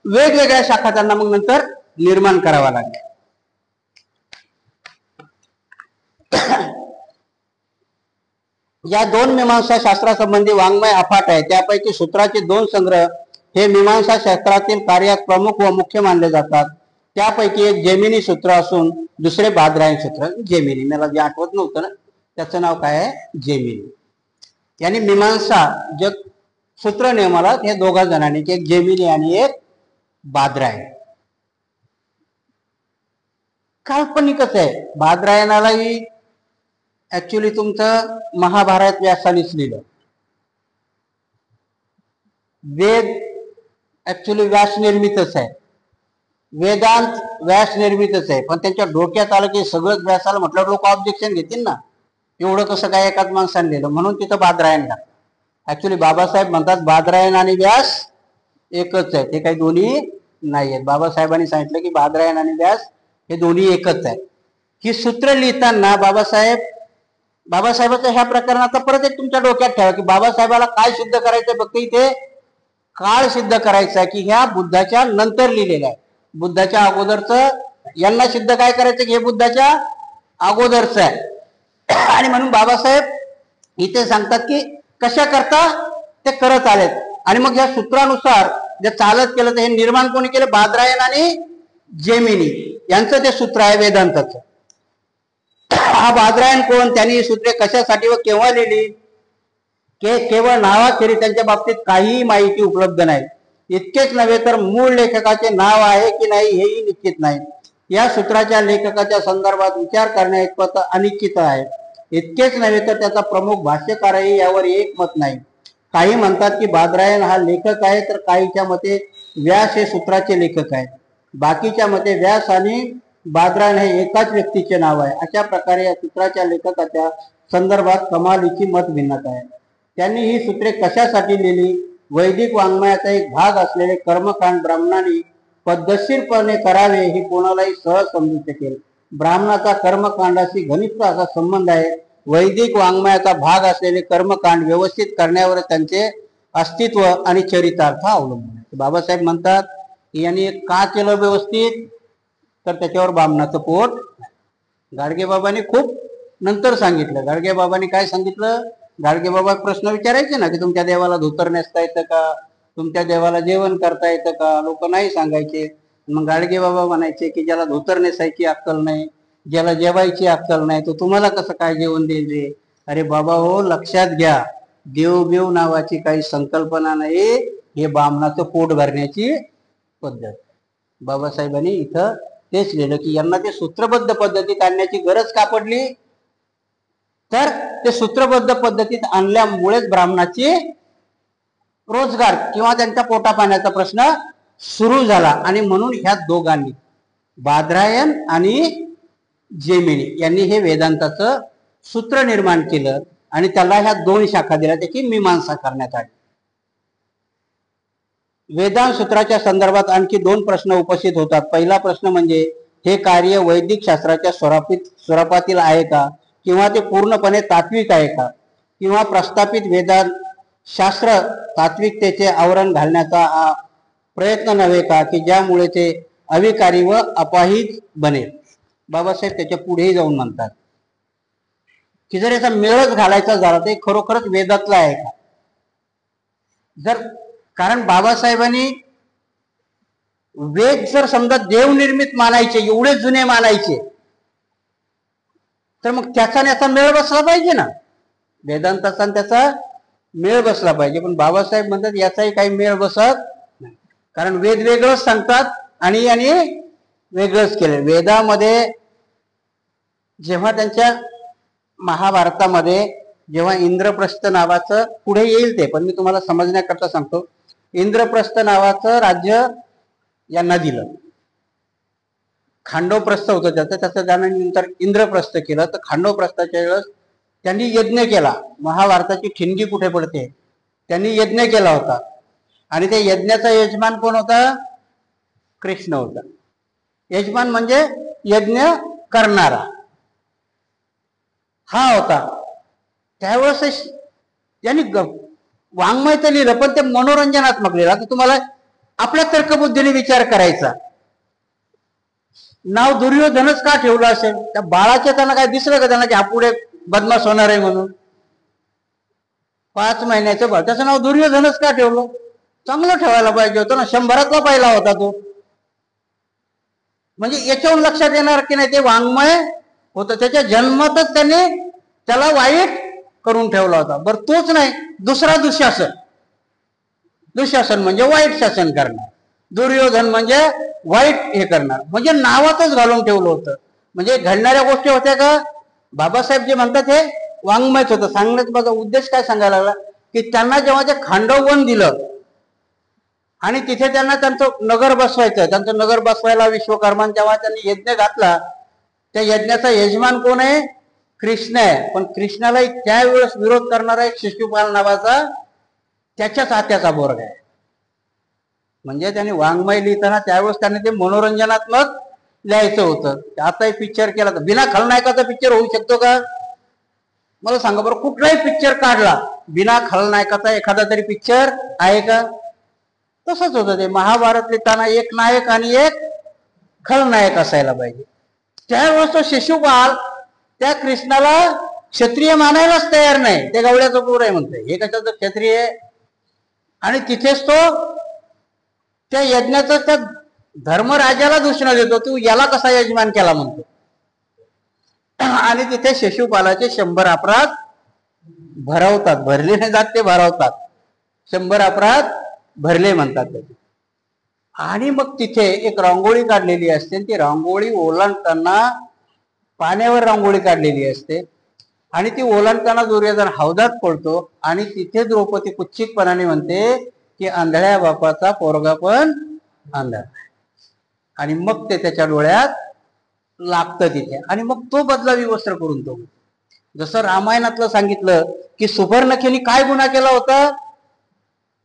वेगवेगळ्या शाखा त्यांना मग नंतर निर्माण करावा लागल्या. या 2 मीमांसा शास्त्रासंबंधी वाङ्मय अफाट आहे. त्यापैकी सूत्राचे 2 संग्रह हे मीमांसा शास्त्रातील कार्यात प्रमुख व मुख्य मानले जातात. त्यापैकी एक जेमिनी सूत्र असून दुसरे बादरायण सूत्र. जेमिनी मला जे आठवत नव्हतं ना, त्याचं नाव काय आहे, जेमिनी. यांनी मीमांसा जग सूत्र नियमाला हे 2 जणांनी, एक जेमिनी आणि एक बादरायण. काल्पनिकच आहे. बादरायणालाही ऍक्च्युली तुमचं महाभारत व्यासानेच लिहिलं. वेद ऍक्च्युली व्यास निर्मितच आहे, वेदांत व्यास निर्मितच आहे. पण त्यांच्या डोक्यात आलं की सगळंच व्यासाला म्हटलं लोक ऑब्जेक्शन घेतील ना, एवढं कसं काय एकाच माणसाने लिहिलं, म्हणून तिथं बादरायण लागतं. ऍक्च्युली बाबासाहेब म्हणतात बादरायण आणि व्यास एकच आहे, ते काही दोन्ही नाही आहेत. बाबासाहेबांनी सांगितलं की बादरायण आणि व्यास हे दोन्ही एकच आहे. ही सूत्र लिहिताना बाबासाहेबाच्या ह्या प्रकरणाचा परत एक तुमच्या डोक्यात ठेवा की बाबासाहेबाला काय सिद्ध करायचं, फक्त इथे काळ सिद्ध करायचा की ह्या बुद्धाच्या नंतर लिहिलेलं आहे, बुद्धाच्या अगोदरचं. यांना सिद्ध काय करायचं की हे बुद्धाच्या अगोदरचं आहे. आणि म्हणून बाबासाहेब इथे सांगतात की कशा करता ते करत आलेत. आणि मग या सूत्रानुसार जे चालत केलं तर हे निर्माण कोणी केलं, बादरायण आणि जेमिनी यांचं ते सूत्र आहे वेदांताचं. हा बादरायण कोण, त्यांनी ही सूत्रे कशासाठी व केव्हा लिहिली, केवळ नावाखेरीज त्यांच्या बाबतीत काहीही माहिती उपलब्ध नाही. इतकेच नव्हे तर मूळ लेखकाचे नाव आहे की नाही हेही निश्चित नाही. या सूत्राच्या लेखकाच्या संदर्भात विचार करण्याइतपत अनिश्चित आहे. इतकेच नव्हे तर त्याचा प्रमुख भाष्यकारही यावर एकमत नाही. काही म्हणतात की बादरायण हा लेखक आहे, तर काहीच्या मते व्यास हे सूत्राचे लेखक आहेत. बाकीच्या मते व्यास आणि बादरायण हे एकाच व्यक्तीचे नाव आहे. अशा प्रकारे या सूत्राच्या लेखकाच्या संदर्भात कमालीची मतभिन्नता आहे. त्यांनी ही सूत्रे कशासाठी लिहिली, वैदिक वाङ्मयाचा एक भाग असलेले कर्मकांड ब्राह्मणांनी पद्धतशीरपणे करावे हे कोणालाही सहज समजू शकेल. ब्राह्मणाचा कर्मकांडाशी घनिष्ठ असा संबंध आहे. वैदिक वाङ्मयाचा भाग असलेले कर्मकांड व्यवस्थित करण्यावर त्यांचे अस्तित्व आणि चरितार्थ अवलंबून आहे. बाबासाहेब म्हणतात की यांनी का केलं व्यवस्थित, तर त्याच्यावर ब्राह्मणाचं पोट. गाडगेबाबांनी खूप नंतर सांगितलं. गाडगेबाबांनी काय सांगितलं, गाडगेबाबा प्रश्न विचारायचे ना की तुमच्या देवाला धोतर नेसता येतं का, तुमच्या देवाला जेवण करता येतं का, लोक नाही सांगायचे. मग गाडगेबाबा म्हणायचे की ज्याला धोतर नेसायची अक्कल नाही, ज्याला जेवायची अक्कल नाही, तो तुम्हाला कसं काय जेवण देईल रे. अरे बाबा हो, लक्षात घ्या, देव नावाची काही संकल्पना नाही, हे ब्राह्मणाचं पोट भरण्याची पद्धत. बाबासाहेबांनी इथं तेच लिहिलं की यांना ते सूत्रबद्ध पद्धतीत आणण्याची गरज का पडली, तर ते सूत्रबद्ध पद्धतीत आणल्यामुळेच ब्राह्मणाची रोजगार किंवा त्यांच्या पोटा पाण्याचा प्रश्न सुरू झाला. आणि म्हणून ह्या दोघांनी, बादरायण आणि जेमिनी यांनी हे वेदांताचं सूत्र निर्माण केलं आणि त्याला ह्या दोन शाखा दिल्या, त्याची मीमांसा करण्यात आली. वेदांत सूत्राच्या संदर्भात आणखी दोन प्रश्न उपस्थित होतात. पहिला प्रश्न म्हणजे हे कार्य वैदिक शास्त्राच्या स्वरूपातील आहे का, किंवा ते पूर्णपणे तात्विक आहे का, किंवा प्रस्थापित वेदांत शास्त्र तात्विकतेचे आवरण घालण्याचा हा प्रयत्न नव्हे का, की ज्यामुळे ते अविकारी व अपाहिज बनेल. बाबासाहेब त्याच्या पुढेही जाऊन म्हणतात की जर याचा मेळच घालायचा झाला तर खरोखरच वेदातला आहे का. जर कारण बाबासाहेबांनी वेद जर समजा देवनिर्मित मानायचे, एवढे जुने मानायचे, तर मग त्याचा याचा मेळ बसला पाहिजे ना, वेदांताचा त्याचा मेळ बसला पाहिजे. पण बाबासाहेब म्हणतात याचाही काही मेळ बसत नाही, कारण वेद वेगळंच सांगतात आणि यांनी वेगळंच केलं. वेदामध्ये जेव्हा त्यांच्या महाभारतामध्ये जेव्हा इंद्रप्रस्थ नावाचं, पुढे येईल ते, पण मी तुम्हाला समजण्याकरता सांगतो, इंद्रप्रस्थ नावाचं राज्य यांना दिलं. खांडवप्रस्थ होतं त्याचं त्यानंतर इंद्रप्रस्थ केलं. तर खांडवप्रस्थाच्या वेळेस त्यांनी यज्ञ केला. महाभारताची ठिणगी कुठे पडते, त्यांनी यज्ञ केला होता. आणि त्या यज्ञाचा यजमान कोण होता, कृष्ण होता. यजमान म्हणजे यज्ञ करणारा हा होता. त्यावेळेस त्यांनी वाङ्मय तर लिहिलं, पण ते मनोरंजनात्मक लिहिलं. आता तुम्हाला आपल्या तर्कबुद्धीने विचार करायचा, नाव दुर्योधनच का ठेवलं असेल, त्या बाळाच्या त्यांना काय दिसलं का त्यांना की हा पुढे बदमाश होणार आहे म्हणून. 5 महिन्याचं बाळ, त्याचं नाव दुर्योधनच का ठेवलं, चांगलं ठेवायला पाहिजे होतं ना, 100रातला पहिला होता तो. म्हणजे याच्याहून लक्षात येणार की नाही ते वाङ्मय होतं. त्याच्या जन्मातच त्यांनी त्याला वाईट करून ठेवला होता. बरं तोच नाही, दुसरा दुःशासन. दुःशासन म्हणजे वाईट शासन करणार, दुर्योधन म्हणजे वाईट हे करणार, म्हणजे नावातच घालून ठेवलं होतं. म्हणजे घडणाऱ्या गोष्टी होत्या का, बाबासाहेब जे म्हणतात हे वाङ्मयच होतं. सांगण्याचा माझा उद्देश काय सांगायला लागला की त्यांना जेव्हा ते खांडववन दिलं आणि तिथे त्यांना त्यांचं नगर बसवायचं, त्यांचं नगर बसवायला विश्वकर्मान जेव्हा त्यांनी यज्ञ घातला, त्या यज्ञाचा यजमान कोण आहे, कृष्ण आहे. पण कृष्णाला त्यावेळेस विरोध करणारा एक शिशुपाल नावाचा त्याच्याच हात्याचा बोर्ग आहे. म्हणजे त्यांनी वाङ्मय लिहिताना त्यावेळेस त्यांनी ते मनोरंजनात्मक लिहायचं होतं. आता पिक्चर केला तर बिना खलनायकाचा पिक्चर होऊ शकतो का? मला सांगा बरं, कुठलाही पिक्चर काढला बिना खलनायकाचा एखादा तरी पिक्चर आहे का? तसंच होतं ते. महाभारत लिहिताना एक नायक आणि एक खलनायक असायला पाहिजे. त्यावेळेस तो शिशुपाल त्या कृष्णाला क्षत्रिय मानायलाच तयार नाही. ते गवळ्याचं पोर आहे म्हणते, हे कशाचं क्षत्रिय आहे? आणि तिथेच तो त्या यज्ञाचं त्या धर्मराजाला दूषण देतो, तू याला कसा यजमान केला म्हणतो. आणि तिथे शिशुपालाचे 100 अपराध भरवतात. भरले नाही जात, ते भरवतात. 100 अपराध भरले म्हणतात त्याचे. आणि मग तिथे एक रांगोळी काढलेली असते. ती रांगोळी ओलांडताना पाण्यावर रांगोळी काढलेली असते आणि ती ओलांडताना दुर्योधन हौदात पडतो आणि तिथे द्रौपदी कुच्चितपणाने म्हणते की आंधळ्या बापाचा पोरगा पण आंधळा. आणि मग ते त्याच्या डोळ्यात लागतं तिथे. आणि मग तो बदला विवस्त्र करून तो, जसं रामायणातलं सांगितलं की सुपर्णखेनी काय गुन्हा केला होता,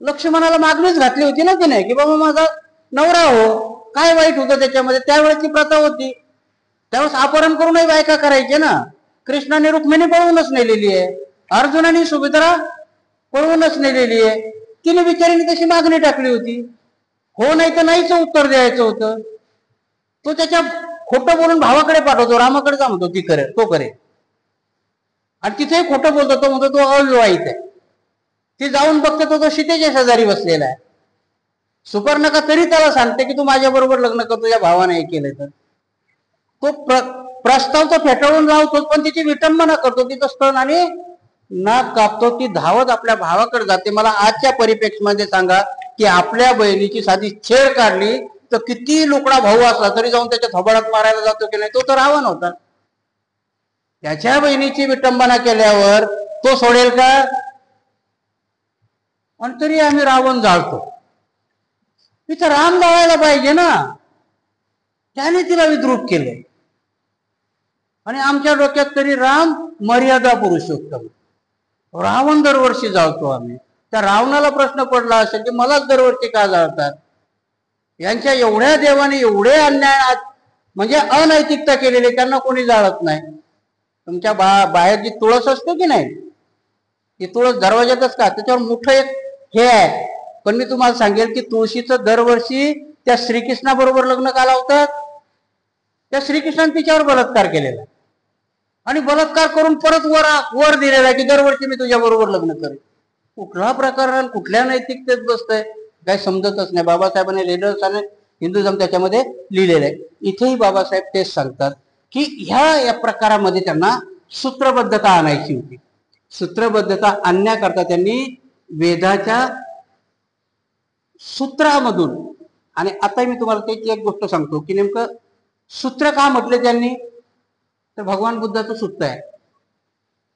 लक्ष्मणाला मागणीच घातली होती ना तिने की बाबा माझा नवरा हो, काय वाईट होतं त्याच्यामध्ये. त्यावेळेची प्रथा होती, त्यावेळेस अपहरण करूनही बायका करायचे ना. कृष्णाने रुक्मिणी पळवूनच नेलेली आहे, अर्जुनाने सुभद्रा पळवूनच नेलेली आहे. तिने बिचारीने तशी मागणी टाकली होती. हो नाही तर नाहीच उत्तर द्यायचं होतं. तो त्याच्या खोटं बोलून भावाकडे पाठवतो, रामाकडे जा म्हणतो ती करे, तो करे. आणि तिथेही खोटं बोलतो, तो म्हणतो तो अविवाहित आहे. ती जाऊन बघते तो सीतेच्या शेजारी बसलेला आहे. सुपर्णका तरी त्याला सांगते की तू माझ्या बरोबर लग्न कर, तुझ्या भावाने हे केलं तर. तो प्रस्ताव तर फेटाळून लावतो, पण तिची विटंबना करतो. तिचं स्तन आणि नाक कापतो. ती धावत आपल्या भावाकडे जाते. मला आजच्या परिप्रेक्षामध्ये सांगा की आपल्या बहिणीची साधी छेड काढली तर किती लुकडा भाऊ असला तरी जाऊन त्याच्या थोबाडात मारायला जातो की नाही? तो तर रावण होता. त्याच्या बहिणीची विटंबना केल्यावर तो सोडेल का? आणि तरी आम्ही रावण जाळतो. तिथं राम जाळायला पाहिजे ना. त्याने तिला विद्रूप केले. आणि आमच्या डोक्यात तरी राम मर्यादा पुरुषोत्तम, रावण दरवर्षी जाळतो आम्ही. त्या रावणाला प्रश्न पडला असेल की मलाच दरवर्षी का जाळतात? यांच्या एवढ्या देवाने एवढे अन्याय म्हणजे अनैतिकता केलेली, त्यांना कोणी जाळत नाही. तुमच्या बाहेर जी तुळस असते की नाही, ती तुळस दरवाजातच का, त्याच्यावर मोठं एक हे आहे. पण मी तुम्हाला सांगेल की तुळशीचं दरवर्षी त्या श्रीकृष्णाबरोबर लग्न का लावतात? त्या श्रीकृष्णाने तिच्यावर बलात्कार केलेला आणि बलात्कार करून परत वर दिलेला की दरवर्षी मी तुझ्या बरोबर लग्न करेन. कुठला प्रकार, कुठल्या नैतिकतेत बसतंय काही समजतच नाही. बाबासाहेबांनी लिहिलेलं आणि हिंदुझम त्याच्यामध्ये लिहिलेलं आहे. इथेही बाबासाहेब तेच सांगतात की ह्या प्रकारामध्ये त्यांना सूत्रबद्धता आणायची होती. सूत्रबद्धता आणण्याकरता त्यांनी वेदाच्या सूत्रामधून, आणि आता मी तुम्हाला त्याची एक गोष्ट सांगतो की नेमकं सूत्र का म्हटले त्यांनी, तर भगवान बुद्धाचं सूत्र आहे.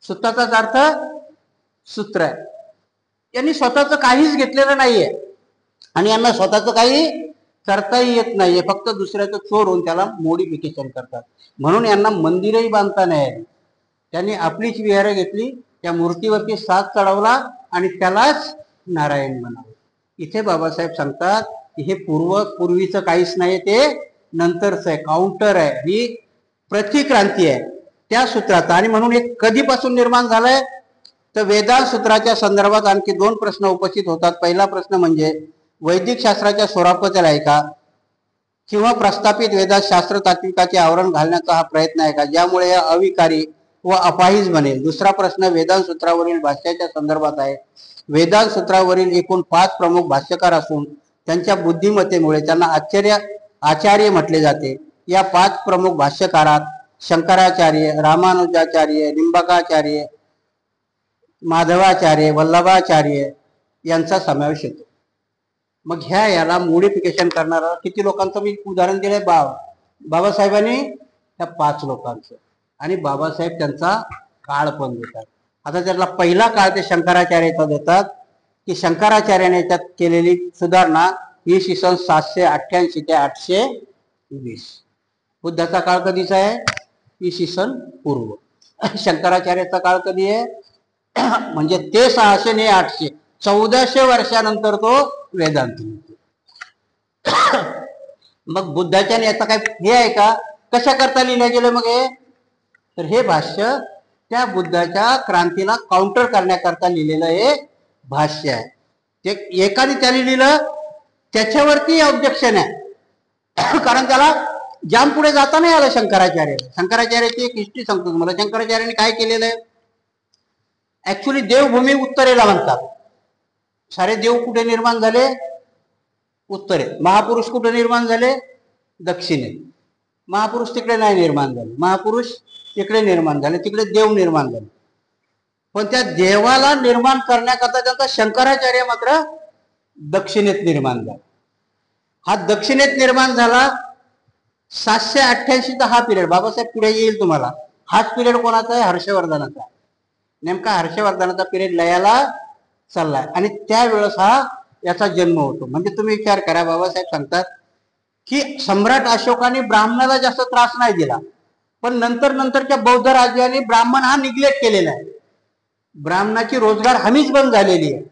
सूत्राचाच अर्थ सूत्र आहे. यांनी स्वतःच काहीच घेतलेलं नाहीये आणि यांना स्वतःच काही करताही येत नाहीये, फक्त दुसऱ्याचं चोर होऊन त्याला मोडिफिकेशन करतात. म्हणून यांना मंदिरही बांधता नाही. त्यांनी आपलीच विहार घेतली, त्या मूर्तीवरती साथ चढवला आणि त्यालाच नारायण म्हणाले. इथे बाबासाहेब सांगतात की हे पूर्वीचं काहीच नाही, ते नंतरच आहे, काउंटर आहे, ही प्रतिक्रांती आहे त्या सूत्राचा. आणि म्हणून हे कधीपासून निर्माण झालंय तर वेदांत सूत्राच्या संदर्भात आणखी 2 प्रश्न उपस्थित होतात. पहिला प्रश्न म्हणजे वैदिक शास्त्राच्या स्वरूपातील आहे का, किंवा प्रस्थापित वेदात शास्त्र तात्विकाचे आवरण घालण्याचा हा प्रयत्न आहे का, ज्यामुळे या अविकारी व अपाहिज बनेल. दुसरा प्रश्न वेदांत सूत्रावरील भाष्याच्या संदर्भात आहे. वेदांत सूत्रावरील एकूण 5 प्रमुख भाष्यकार असून त्यांच्या बुद्धिमत्तेमुळे त्यांना आचार्य म्हटले जाते. या 5 प्रमुख भाष्यकारात शंकराचार्य, रामानुजाचार्य, निंबकाचार्य, माधवाचार्य, वल्लभाचार्य यांचा समावेश होतो. मग याला मोडिफिकेशन करणारा किती लोकांचं मी उदाहरण दिलंय, बाबासाहेबांनी त्या 5 लोकांचं. आणि बाबासाहेब त्यांचा काळ पण देतात. आता त्यातला पहिला काळ ते शंकराचार्याचा देतात की शंकराचार्याने त्यात केलेली सुधारणा इसवी सन 788 ते 820. बुद्धाचा काळ कधीचा आहे? इसवी सन पूर्व. शंकराचार्याचा काळ कधी आहे? म्हणजे ते 600 ने 800, 1400 वर्षानंतर तो वेदांत. मग बुद्धाच्या याचा काय हे आहे का, कशा करता लिहिलं गेलं मग हे, तर हे भाष्य त्या बुद्धाच्या क्रांतीला काउंटर करण्याकरता लिहिलेलं हे भाष्य आहे. ते एकाने त्याने लिहिलं त्याच्यावरती ऑब्जेक्शन आहे, कारण त्याला जाम पुढे जाता नाही आलं शंकराचार्य. शंकराचार्याची एक हिस्ट्री सांगतो तुम्हाला. शंकराचार्याने काय केलेलं आहे, ऍक्च्युली देवभूमी उत्तरेला म्हणतात. सारे देव कुठे निर्माण झाले, उत्तरेत. महापुरुष कुठे निर्माण झाले, दक्षिणेत. महापुरुष तिकडे नाही निर्माण झाले, महापुरुष तिकडे निर्माण झाले, तिकडे देव निर्माण झाले. पण त्या देवाला निर्माण करण्याकरता त्यांचा शंकराचार्य मात्र दक्षिणेत निर्माण झाला. हा दक्षिणेत निर्माण झाला 788 हा पिरियड. बाबासाहेब पुढे येईल तुम्हाला. हाच पिरियड कोणाचा आहे, हर्षवर्धनाचा. नेमका हर्षवर्धनाचा पिरियड लयाला चाललाय आणि त्यावेळेस हा याचा जन्म होतो. म्हणजे तुम्ही विचार करा, बाबासाहेब सांगतात की सम्राट अशोकाने ब्राह्मणाला जास्त त्रास नाही दिला, पण नंतरच्या बौद्ध राज्याने ब्राह्मण हा निग्लेक्ट केलेला आहे. ब्राह्मणाची रोजगार हमीच बंद झालेली आहे.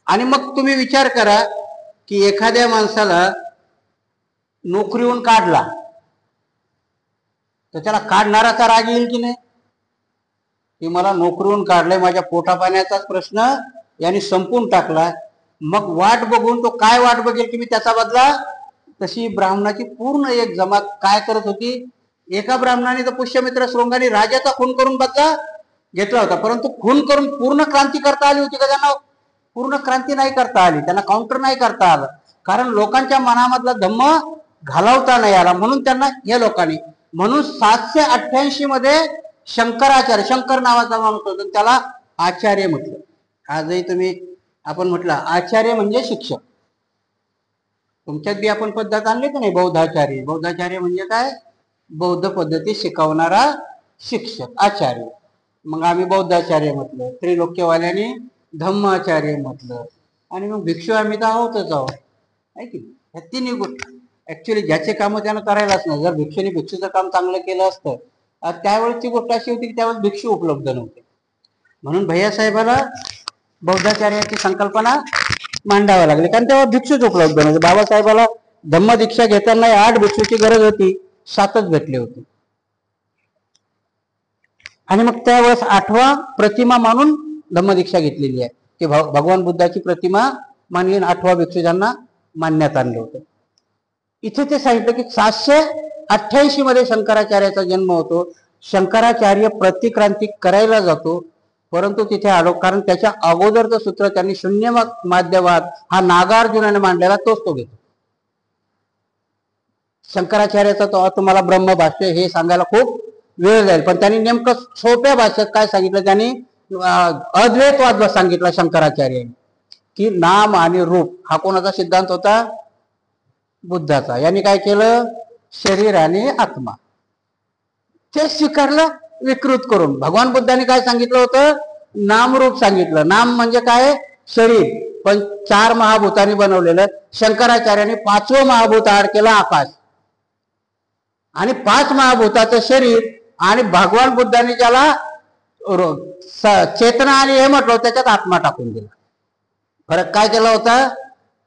आणि मग तुम्ही विचार करा की एखाद्या माणसाला नोकरीहून काढला तर त्याला काढणाराचा राग येईल की नाही, की मला नोकरीहून काढलंय, माझ्या पोटापाण्याचाच प्रश्न यांनी संपून टाकला. मग वाट बघून तो काय वाट बघेल की मी त्याचा बदला. तशी ब्राह्मणाची पूर्ण एक जमात काय करत होती. एका ब्राह्मणाने तर पुष्यमित्र शृंगाने राजाचा खून करून बदला घेतला होता, परंतु खून करून पूर्ण क्रांती करता आली होती का त्यांना? पूर्ण क्रांती नाही करता आली, त्यांना काउंटर नाही करता आलं, कारण लोकांच्या मनामधला धम्म घालवता नाही आला. म्हणून त्यांना या लोकांनी, म्हणून 788 मध्ये शंकराचार्य, शंकर नावाचा माणूस होता, त्याला आचार्य म्हटलं. आजही तुम्ही आपण म्हटलं आचार्य म्हणजे शिक्षक. तुमच्यात बी आपण पद्धत आणली की नाही, बौद्धाचार्य. बौद्धाचार्य म्हणजे काय, बौद्ध पद्धती शिकवणारा शिक्षक, आचार्य. मग आम्ही बौद्धाचार्य म्हटलं, त्रिलोक्यवाल्याने धम्माचार्य म्हटलं, आणि मग भिक्षू आम्ही तर आहोतच आहोत, आहे की. ह्या तिन्ही गोष्टी ऍक्च्युली ज्याचे काम त्यानं करायलाच नाही. जर भिक्षूने भिक्षूचं काम चांगलं केलं असतं, त्यावेळेसची गोष्ट अशी होती की त्यावेळेस भिक्षू उपलब्ध नव्हते. म्हणून भैयासाहेबाला बौद्धाचार्याची संकल्पना मांडावी लागली, कारण तेव्हा भिक्षूच उपलब्ध नव्हते. बाबासाहेबाला धम्म दीक्षा घेताना 8 भिक्षूची गरज होती, 7च भेटले होते. आणि मग त्यावेळेस 8वा प्रतिमा मानून धम्मदीक्षा घेतलेली आहे, की भगवान बुद्धाची प्रतिमा मानून 8वा भिक्षू ज्यांना मानण्यात आणलं होतं. इथे ते सांगितलं की 788 मध्ये शंकराचार्याचा जन्म होतो. शंकराचार्य प्रतिक्रांती करायला जातो, परंतु तिथे आलो, कारण त्याच्या अगोदरचं सूत्र त्यांनी शून्य माध्यवाद हा नागार्जुनाने मांडलेला तोच तो घेतो. शंकराचार्याचा तो तुम्हाला ब्रह्मभाष्य हे सांगायला खूप वेळ जाईल, पण त्यांनी नेमकं सोप्या भाषेत काय सांगितलं, त्यांनी अद्वैतवाद सांगितला शंकराचार्यांनी, की नाम आणि रूप हा कोणाचा सिद्धांत होता, बुद्धाचा. यांनी काय केलं, शरीर आणि आत्मा ते स्वीकारलं विकृत करून. भगवान बुद्धांनी काय सांगितलं होतं, नामरूप सांगितलं. नाम म्हणजे काय, शरीर, पण 4 महाभूतांनी बनवलेलं. शंकराचार्यांनी 5वं महाभूत आड केलं, आकाश. आणि 5 महाभूताचं शरीर, आणि भगवान बुद्धांनी ज्याला चेतना आणि हे म्हटलं त्याच्यात आत्मा टाकून दिला. फरक काय केला होता,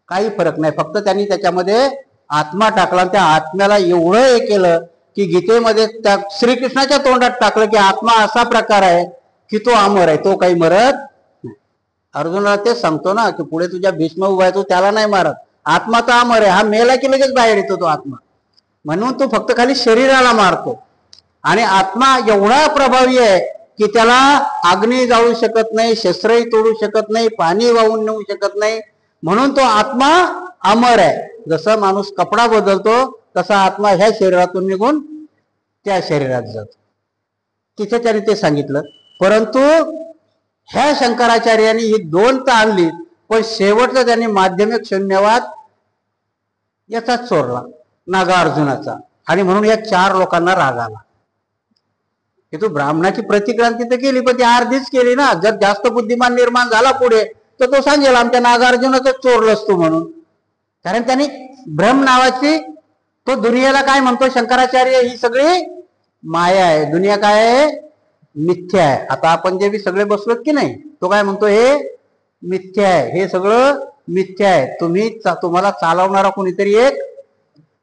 काही फरक नाही, फक्त त्यांनी त्याच्यामध्ये आत्मा टाकला. त्या आत्म्याला एवढं हे केलं की गीतेमध्ये त्या श्रीकृष्णाच्या तोंडात टाकलं की आत्मा असा प्रकार आहे की तो अमर आहे, तो काही मरत नाही. अर्जुनाला तेच सांगतो ना की पुढे तुझ्या भीष्म उभा आहे, तो त्याला नाही मारत, आत्मा तर अमर आहे, हा मेला की लगेच बाहेर येतो तो आत्मा. म्हणून तो फक्त खाली शरीराला मारतो. आणि आत्मा एवढा प्रभावी आहे की त्याला अग्नी जाळू शकत नाही, शस्त्रही तोडू शकत नाही, पाणी वाहून नेऊ शकत नाही. म्हणून तो आत्मा अमर आहे. जसा माणूस कपडा बदलतो तसा आत्मा ह्या शरीरातून निघून त्या शरीरात जातो. तिथे त्याने ते सांगितलं. परंतु ह्या शंकराचार्यांनी ही 2 तर आणली, पण शेवटचा त्यांनी माध्यमिक शून्यवाद याचाच चोरला, नागार्जुनाचा. आणि म्हणून या 4 लोकांना राग आला की तू ब्राह्मणाची प्रतिक्रांती तर केली, पण ती अर्धीच केली ना. जर जास्त बुद्धिमान निर्माण झाला पुढे तर तो सांगेल आमच्या नागार्जुनाच चोरलंस तू म्हणून. कारण त्यांनी ब्रह्म नावाची, तो दुनियेला काय म्हणतो शंकराचार्य, ही सगळी माया आहे, दुनिया काय आहे, मिथ्या आहे. आता आपण जे बी सगळे बसलोत की नाही, तो काय म्हणतो, हे मिथ्या आहे, हे सगळं मिथ्या आहे. तुम्हाला चालवणारा कोणीतरी एक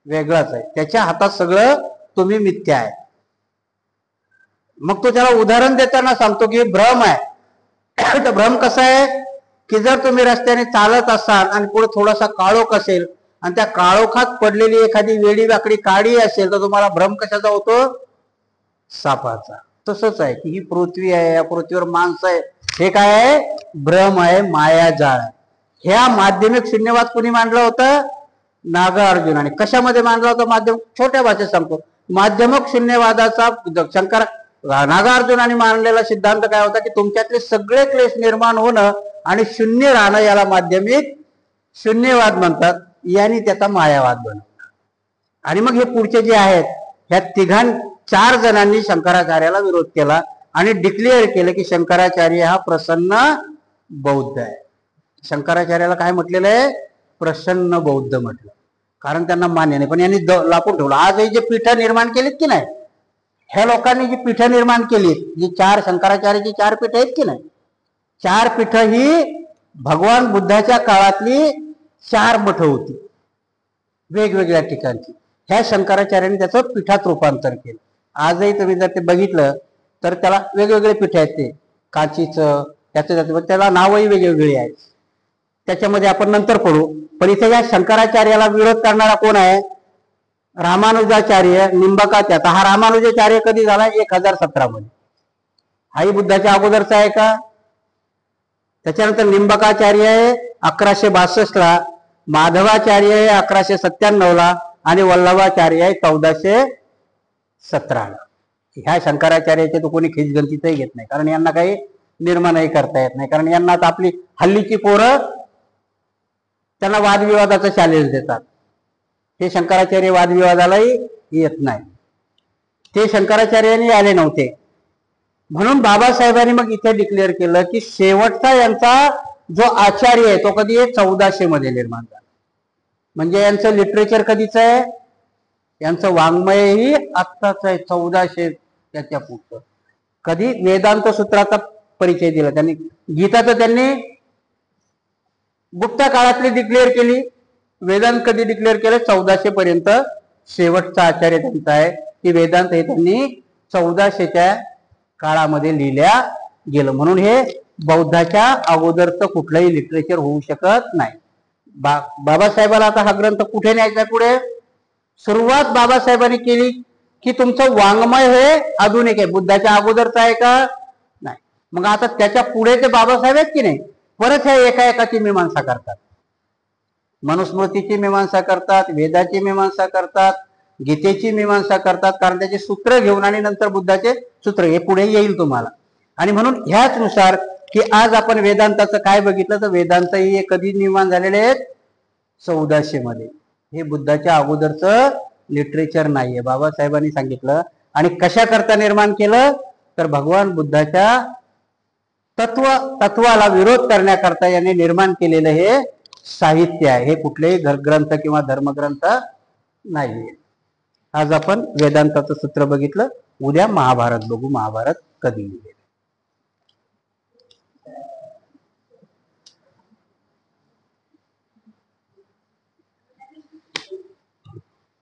वेगळाच आहे, त्याच्या हातात सगळं तुम्ही मिथ्या आहे. मग तो त्याला उदाहरण देताना सांगतो की भ्रम आहे. तर भ्रम कसा आहे की जर तुम्ही रस्त्याने चालत असाल आणि पुढे थोडासा काळोख असेल आणि त्या काळोखात पडलेली एखादी वेडी वाकडी काडी असेल तर तुम्हाला भ्रम कशाचा होतो? सापाचा. तसंच आहे की ही पृथ्वी आहे, या पृथ्वीवर माणसं आहे, हे काय आहे? भ्रम आहे, मायाजाळ आहे. ह्या माध्यमिक शून्यवाद कुणी मांडलं होतं? नागार्जुन. आणि कशामध्ये मांडलं होतं माध्यम? छोट्या भाषेत सांगतो. माध्यमिक शून्यवादाचा नागार्जुनाने मांडलेला सिद्धांत काय होता की तुमच्यातले सगळे क्लेश निर्माण होणं आणि शून्य राहणं याला माध्यमिक शून्यवाद म्हणतात. यांनी त्याचा मायावाद बनवला. आणि मग हे पुढचे जे आहेत ह्या चार जणांनी शंकराचार्याला विरोध केला आणि डिक्लेअर केलं की शंकराचार्य हा प्रसन्न बौद्ध आहे. शंकराचार्याला काय म्हटलेलं आहे? प्रसन्न बौद्ध म्हटलं, कारण त्यांना मान्य नाही. पण यांनी लापून ठेवलं. आजही जे पीठं निर्माण केलीत की नाही, ह्या लोकांनी जी पीठं निर्माण केलीत, जी चार शंकराचार्याची 4 पीठं आहेत की नाही, 4 पीठं ही भगवान बुद्धाच्या काळातली 4 मठ होती वेगवेगळ्या ठिकाणची. ह्या शंकराचार्यांनी त्याचं पीठात रूपांतर केलं. आजही तुम्ही जर ते बघितलं तर त्याला वेगवेगळे पीठ आहेत. ते काचीचं त्याला नावही वेगवेगळी आहेत. त्याच्यामध्ये आपण नंतर पडू. पण इथे या शंकराचार्याला विरोध करणारा कोण आहे? रामानुजाचार्य, निंबका. त्याचा हा रामानुजाचार्य कधी झाला? 1017 मध्ये. हाही बुद्धाच्या अगोदरचा आहे का? त्याच्यानंतर निंबकाचार्य आहे 1162 ला, माधवाचार्य आहे 1197 ला आणि वल्लभाचार्य आहे 1417 ला. ह्या शंकराचार्याचे तो कोणी खिचगंतीचही घेत नाही, कारण यांना काही निर्माणही करता येत नाही. कारण यांना आता आपली हल्लीची पोरं त्यांना वादविवादाचं चॅलेंज देतात. हे शंकराचार्य वादविवादालाही येत नाही. ते शंकराचार्यांनी आले नव्हते. म्हणून बाबासाहेबांनी मग इथे डिक्लेअर केलं की शेवटचा यांचा जो आचार्य आहे तो कधी 1400 मध्ये निर्माण झाला. म्हणजे यांचं लिटरेचर कधीच आहे? यांचं वाङ्मयही आत्ताच आहे, 1400 त्याच्या पुढचं. कधी? वेदांत सूत्राचा परिचय दिला त्यांनी. गीता तर त्यांनी गुप्त काळातली डिक्लेअर केली. वेदांत कधी डिक्लेअर केलं? 1400 पर्यंत शेवटचा आचार्य त्यांचा आहे की वेदांत हे त्यांनी 1400च्या काळामध्ये लिहिल्या गेलं. म्हणून हे बौद्धाच्या अगोदरचं कुठलंही लिटरेचर होऊ शकत नाही. बाबासाहेबाला आता हा ग्रंथ कुठे न्यायचा? पुढे सुरुवात बाबासाहेबांनी केली की तुमचं वाङ्मय हे आधुनिक आहे, बुद्धाच्या अगोदरचं आहे का? नाही. मग आता त्याच्या पुढे ते बाबासाहेब आहेत की नाही, परत हे एकाची मीमांसा करतात. मनुस्मृतीची मीमांसा करतात, वेदाची मीमांसा करतात, गीतेची मीमांसा करतात. कारण त्याचे सूत्र घेऊन आणि नंतर बुद्धाचे सूत्र हे पुढे येईल तुम्हाला. आणि म्हणून ह्याच नुसार की आज आपण वेदांताचं काय बघितलं तर वेदांत हे कधी निर्माण झालेले आहेत? 1400 मध्ये. हे बुद्धाच्या अगोदरचं लिटरेचर नाहीये, बाबासाहेबांनी सांगितलं. आणि कशा करता निर्माण केलं? तर भगवान बुद्धाच्या तत्वाला विरोध करण्याकरता यांनी निर्माण केलेलं हे साहित्य आहे. हे कुठलेही ग्रंथ किंवा धर्मग्रंथ नाहीये. आज आपण वेदांताचं सूत्र बघितलं. उद्या महाभारत बघू. महाभारत कधी लिहिलं.